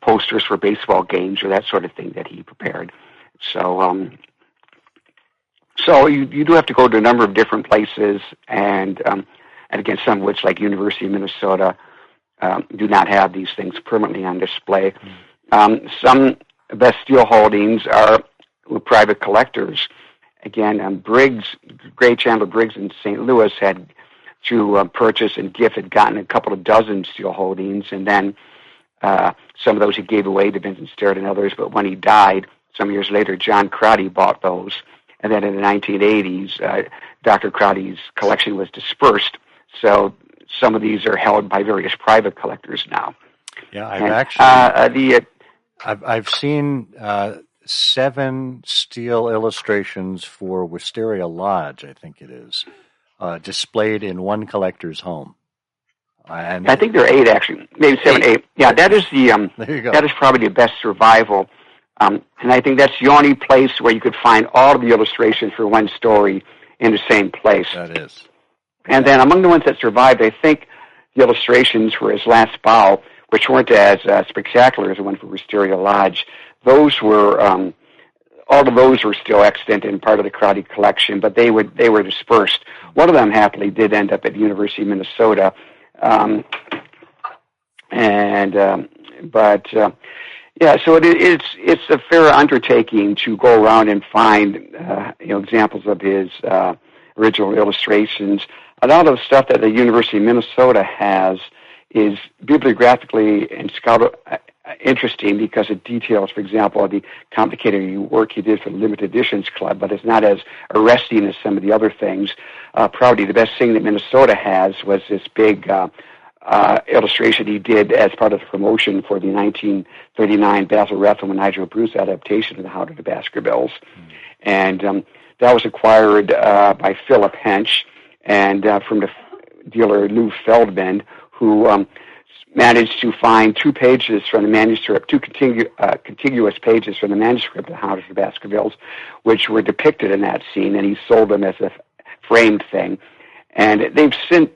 posters for baseball games or that sort of thing that he prepared. So you do have to go to a number of different places, and again, some of which, like University of Minnesota, do not have these things permanently on display. Some best Steele holdings are with private collectors. Again, Gray Chandler Briggs in St. Louis had, through purchase and gift, had gotten a couple of dozen Steele holdings, and then some of those he gave away to Vincent Starrett and others. But when he died, some years later, John Crotty bought those. And then in the 1980s, Dr. Crotty's collection was dispersed. So some of these are held by various private collectors now. Yeah, I've seen 7 Steele illustrations for Wisteria Lodge, I think it is, displayed in one collector's home. And I think there are 8 actually, maybe 7, 8. Yeah, that is that is probably the best survival. And I think that's the only place where you could find all of the illustrations for one story in the same place. That is. And then among the ones that survived, I think the illustrations for his last bow, which weren't as spectacular as the one for Wisteria Lodge, those were all of those were still extant in part of the Crotty collection, but they were dispersed. One of them happily did end up at the University of Minnesota, yeah, so it's a fair undertaking to go around and find examples of his original illustrations. A lot of the stuff that the University of Minnesota has is bibliographically and interesting because it details, for example, the complicated work he did for the Limited Editions Club, but it's not as arresting as some of the other things. Probably the best thing that Minnesota has was this big illustration he did as part of the promotion for the 1939 Basil Rathbone and Nigel Bruce adaptation of the Hound of the Baskervilles. And that was acquired by Philip Hench and from the dealer Lou Feldman, who managed to find 2 pages from the manuscript, 2 contiguous pages from the manuscript of the Hound of the Baskervilles, which were depicted in that scene, and he sold them as a framed thing. And they've since...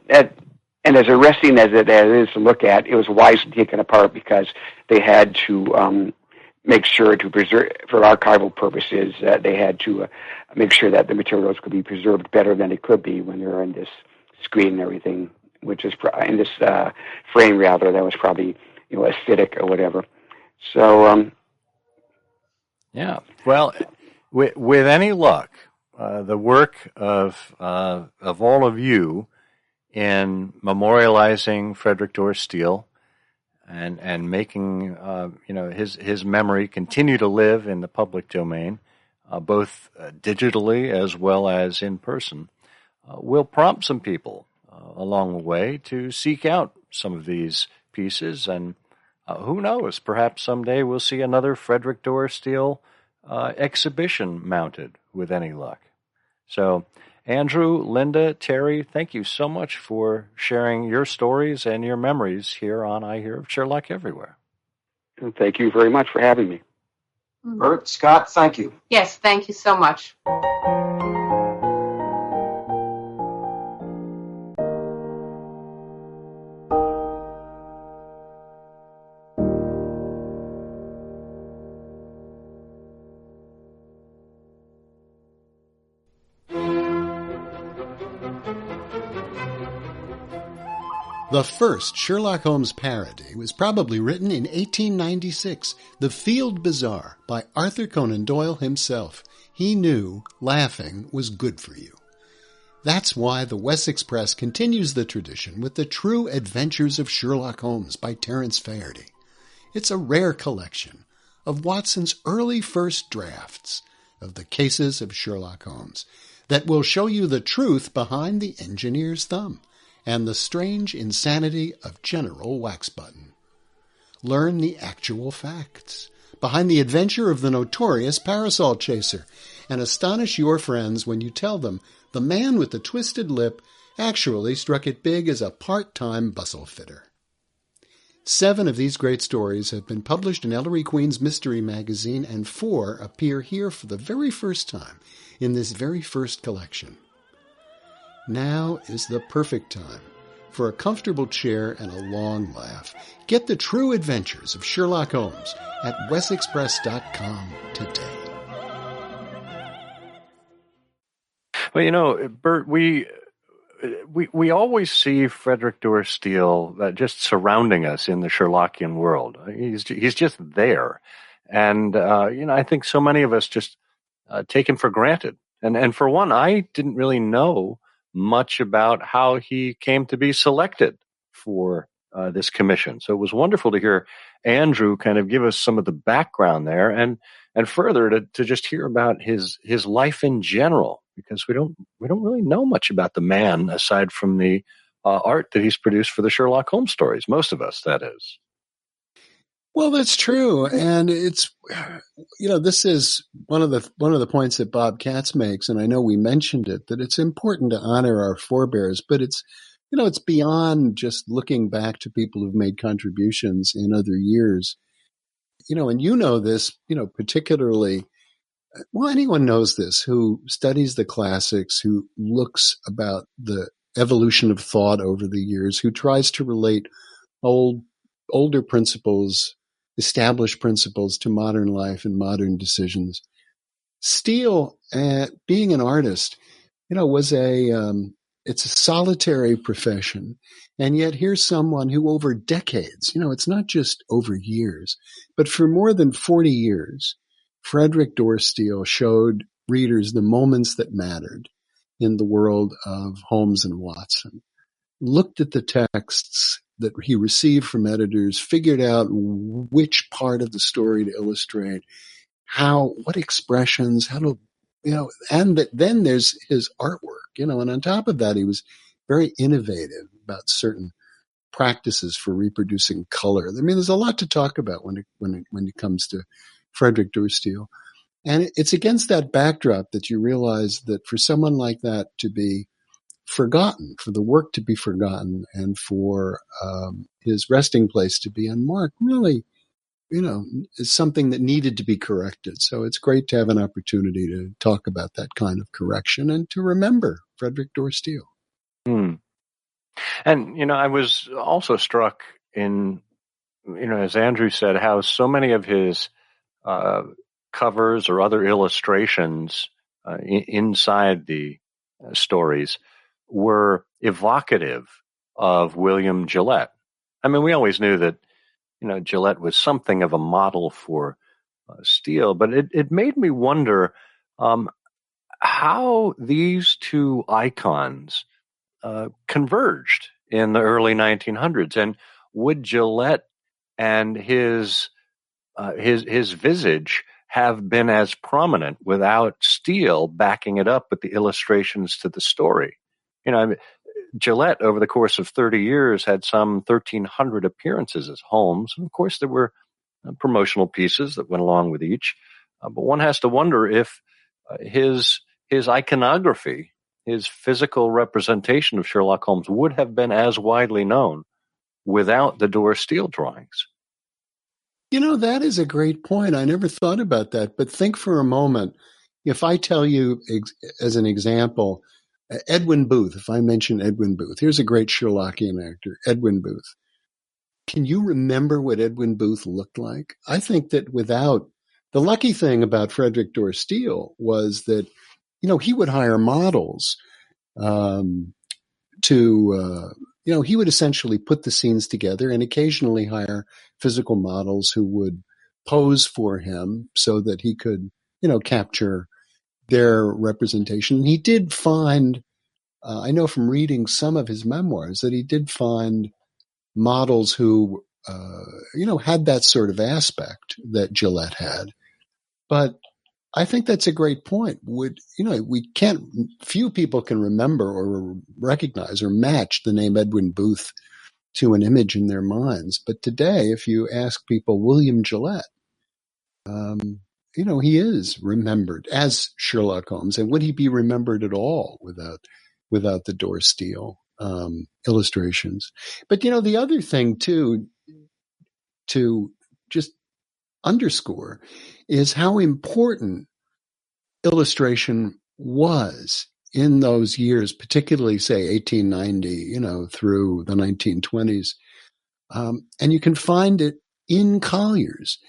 And as arresting as it is to look at, it was wisely taken apart because they had to make sure to preserve, for archival purposes, they had to make sure that the materials could be preserved better than they could be when they were in this screen and everything, which is in this frame rather. That was probably acidic or whatever. So yeah, well, with any luck, the work of all of you in memorializing Frederic Dorr Steele and making his memory continue to live in the public domain, both digitally as well as in person, will prompt some people along the way to seek out some of these pieces. And who knows, perhaps someday we'll see another Frederic Dorr Steele exhibition mounted with any luck. So, Andrew, Linda, Terry, thank you so much for sharing your stories and your memories here on I Hear of Sherlock Everywhere. Thank you very much for having me. Burt, Scott, thank you. Yes, thank you so much. The first Sherlock Holmes parody was probably written in 1896, The Field Bazaar, by Arthur Conan Doyle himself. He knew laughing was good for you. That's why the Wessex Press continues the tradition with The True Adventures of Sherlock Holmes by Terence Faherty. It's a rare collection of Watson's early first drafts of the cases of Sherlock Holmes that will show you the truth behind the engineer's thumb and the strange insanity of General Waxbutton. Learn the actual facts behind the adventure of the notorious parasol chaser, and astonish your friends when you tell them the man with the twisted lip actually struck it big as a part-time bustle fitter. 7 of these great stories have been published in Ellery Queen's Mystery Magazine, and 4 appear here for the very first time in this very first collection. Now is the perfect time for a comfortable chair and a long laugh. Get The True Adventures of Sherlock Holmes at wessexpress.com today. Well, Burt, we always see Frederic Dorr Steele just surrounding us in the Sherlockian world. He's just there. And, I think so many of us just take him for granted. And for one, I didn't really know much about how he came to be selected for this commission. So it was wonderful to hear Andrew kind of give us some of the background there, and further to just hear about his life in general, because we don't really know much about the man aside from the art that he's produced for the Sherlock Holmes stories. Most of us, that is. Well, that's true, and it's this is one of the points that Bob Katz makes, and I know we mentioned it, that it's important to honor our forebears, but it's beyond just looking back to people who've made contributions in other years. And this, particularly, well, anyone knows this who studies the classics, who looks about the evolution of thought over the years, who tries to relate older principles, established principles to modern life and modern decisions. Steele, being an artist, was it's a solitary profession. And yet here's someone who over decades, it's not just over years, but for more than 40 years, Frederic Dorr Steele showed readers the moments that mattered in the world of Holmes and Watson, looked at the texts that he received from editors, figured out which part of the story to illustrate, what expressions, and then there's his artwork, and on top of that, he was very innovative about certain practices for reproducing color. I mean, there's a lot to talk about when it comes to Frederic Dorr Steele. And it's against that backdrop that you realize that for someone like that to be forgotten, for the work to be forgotten, and for his resting place to be unmarked, really, is something that needed to be corrected. So it's great to have an opportunity to talk about that kind of correction and to remember Frederic Dorr Steele. And, I was also struck in, as Andrew said, how so many of his covers or other illustrations inside the stories were evocative of William Gillette. I mean, we always knew that, Gillette was something of a model for Steele, but it made me wonder how these two icons converged in the early 1900s, and would Gillette and his visage have been as prominent without Steele backing it up with the illustrations to the story? Gillette, over the course of 30 years, had some 1,300 appearances as Holmes. And of course, there were promotional pieces that went along with each. But one has to wonder if his iconography, his physical representation of Sherlock Holmes, would have been as widely known without the Dorr Steele drawings. That is a great point. I never thought about that. But think for a moment. If I tell you, as an example, Edwin Booth, if I mention Edwin Booth, here's a great Sherlockian actor, Edwin Booth. Can you remember what Edwin Booth looked like? I think that the lucky thing about Frederic Dorr Steele was that, he would hire models he would essentially put the scenes together and occasionally hire physical models who would pose for him so that he could, capture their representation. And he did find, I know from reading some of his memoirs, that he did find models who, had that sort of aspect that Gillette had. But I think that's a great point. Few people can remember or recognize or match the name Edwin Booth to an image in their minds. But today, if you ask people William Gillette, he is remembered as Sherlock Holmes. And would he be remembered at all without the Dorr Steele illustrations? But, the other thing, too, to just underscore is how important illustration was in those years, particularly, say, 1890, through the 1920s. And you can find it in Collier's.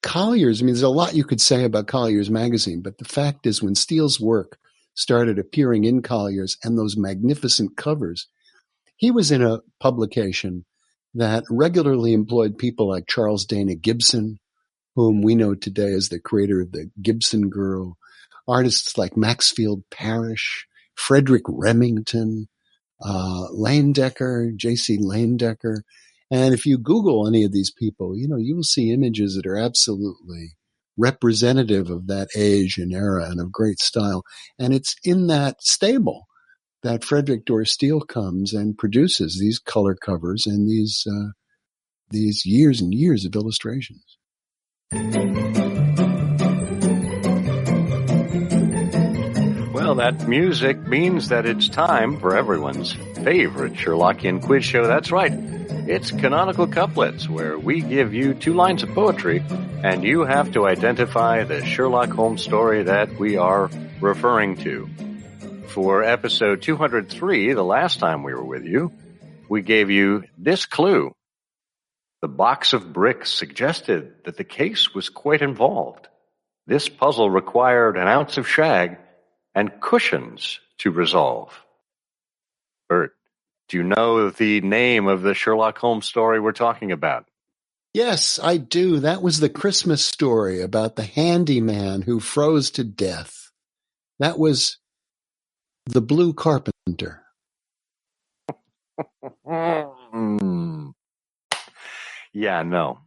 Collier's, there's a lot you could say about Collier's magazine, but the fact is when Steele's work started appearing in Collier's and those magnificent covers, he was in a publication that regularly employed people like Charles Dana Gibson, whom we know today as the creator of the Gibson Girl, artists like Maxfield Parrish, Frederick Remington, J.C. Lanedecker. And if you Google any of these people, you will see images that are absolutely representative of that age and era and of great style. And it's in that stable that Frederic Dorr Steele comes and produces these color covers and these years and years of illustrations. Well, that music means that it's time for everyone's favorite Sherlockian quiz show. That's right. It's Canonical Couplets, where we give you 2 lines of poetry, and you have to identify the Sherlock Holmes story that we are referring to. For episode 203, the last time we were with you, we gave you this clue. The box of bricks suggested that the case was quite involved. This puzzle required an ounce of shag and cushions to resolve. Burt, do you know the name of the Sherlock Holmes story we're talking about? Yes, I do. That was the Christmas story about the handyman who froze to death. That was The Blue Carpenter. Yeah, no.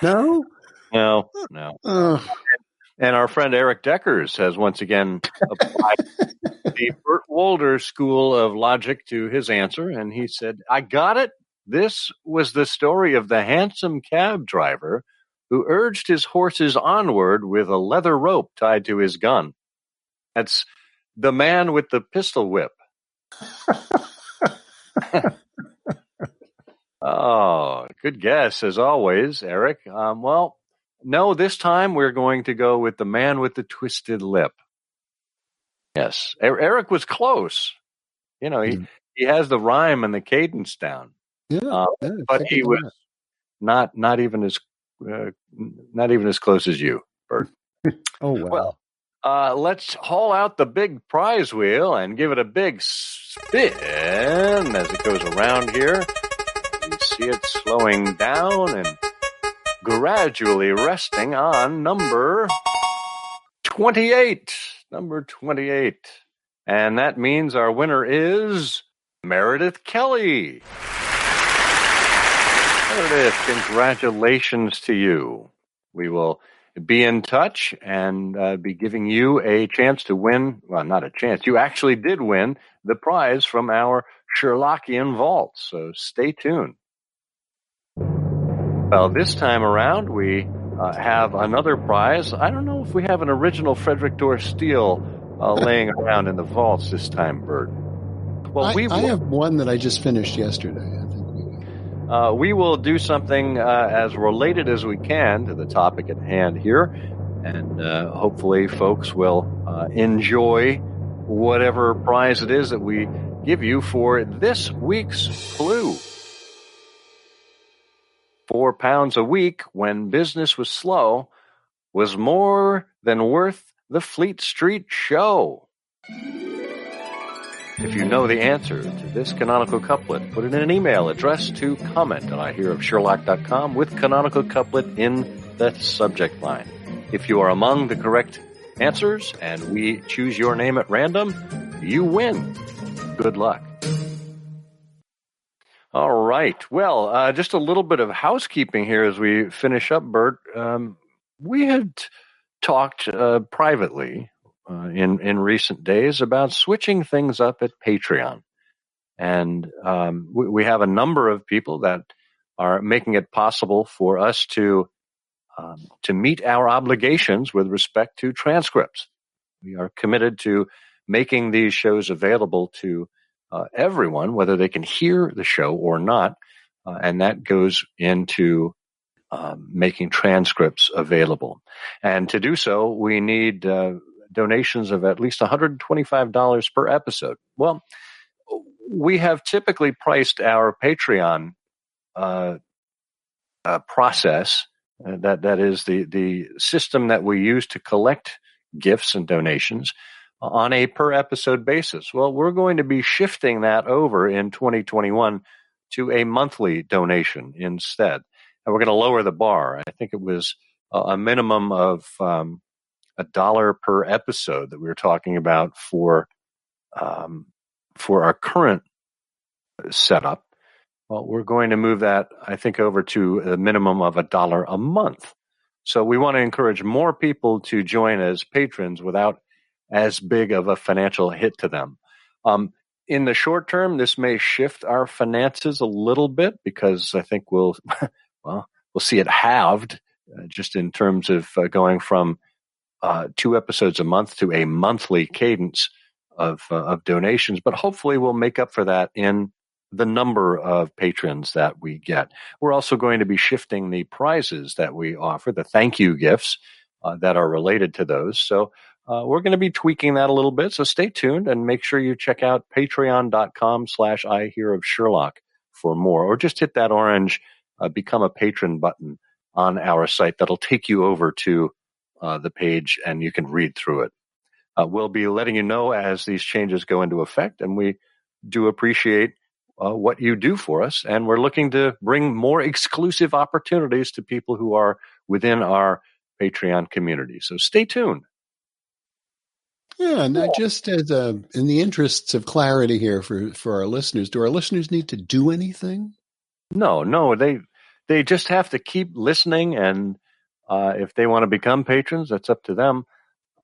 No? No. And our friend Eric Deckers has once again applied the Burt Wolder school of logic to his answer, and he said, I got it. This was the story of the handsome cab driver who urged his horses onward with a leather rope tied to his gun. That's the man with the pistol whip. Oh, good guess, as always, Eric. Well, no, this time we're going to go with the man with the twisted lip. Yes, Eric was close. He has the rhyme and the cadence down. Yeah, but he was not even as close as you, Burt. Oh, wow. Well, let's haul out the big prize wheel and give it a big spin as it goes around here. You see it slowing down and gradually resting on number 28. Number 28. And that means our winner is Meredith Kelly. Meredith, congratulations to you. We will be in touch and be giving you a chance to win. Well, not a chance. You actually did win the prize from our Sherlockian vault. So stay tuned. Well, this time around, we have another prize. I don't know if we have an original Frederic Dorr Steele laying around in the vaults this time, Burt. Well, I have one that I just finished yesterday. I think we will do something as related as we can to the topic at hand here. And hopefully folks will enjoy whatever prize it is that we give you for this week's clue. £4 a week when business was slow was more than worth the Fleet Street show. If you know the answer to this canonical couplet, put it in an email addressed to comment@ihearofsherlock.com with canonical couplet in the subject line. If you are among the correct answers and we choose your name at random, you win. Good luck. All right. Well, just a little bit of housekeeping here as we finish up, Burt. We had talked privately in recent days about switching things up at Patreon. And we have a number of people that are making it possible for us to meet our obligations with respect to transcripts. We are committed to making these shows available to everyone, whether they can hear the show or not, and that goes into making transcripts available. And to do so, we need donations of at least $125 per episode. Well, we have typically priced our Patreon process, that is the system that we use to collect gifts and donations, on a per episode basis. Well, we're going to be shifting that over in 2021 to a monthly donation instead. And we're going to lower the bar. I think it was a minimum of $1 per episode that we were talking about for our current setup. Well, we're going to move that, I think, over to a minimum of $1 a month. So we want to encourage more people to join as patrons without as big of a financial hit to them. In the short term, this may shift our finances a little bit because I think we'll see it halved just in terms of going from 2 episodes a month to a monthly cadence of donations. But hopefully we'll make up for that in the number of patrons that we get. We're also going to be shifting the prizes that we offer, the thank you gifts that are related to those. So we're going to be tweaking that a little bit. So stay tuned and make sure you check out patreon.com/ihearofsherlock for more, or just hit that orange become a patron button on our site. That'll take you over to the page and you can read through it. We'll be letting you know as these changes go into effect, and we do appreciate what you do for us. And we're looking to bring more exclusive opportunities to people who are within our Patreon community. So stay tuned. Yeah, now just as in the interests of clarity here for our listeners, do our listeners need to do anything? No, they just have to keep listening, and if they want to become patrons, that's up to them.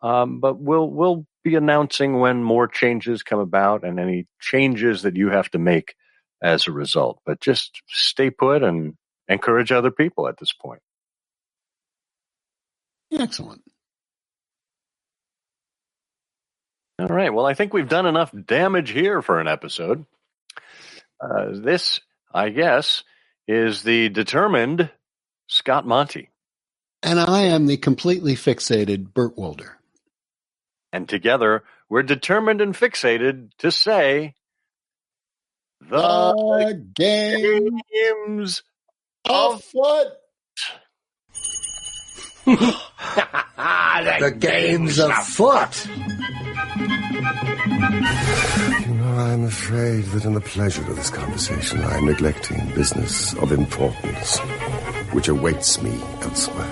But we'll be announcing when more changes come about and any changes that you have to make as a result. But just stay put and encourage other people at this point. Excellent. All right. Well, I think we've done enough damage here for an episode. This, I guess, is the determined Scott Monty. And I am the completely fixated Burt Wolder. And together, we're determined and fixated to say the game's afoot. The game's afoot. You know, I'm afraid that in the pleasure of this conversation, I'm neglecting business of importance, which awaits me elsewhere.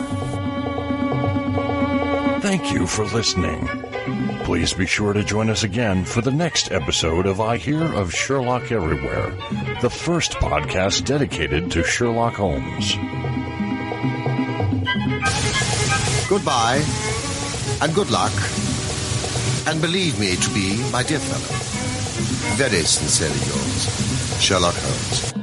Thank you for listening. Please be sure to join us again for the next episode of I Hear of Sherlock Everywhere, the first podcast dedicated to Sherlock Holmes. Goodbye, and good luck, and believe me to be, my dear fellow, very sincerely yours, Sherlock Holmes.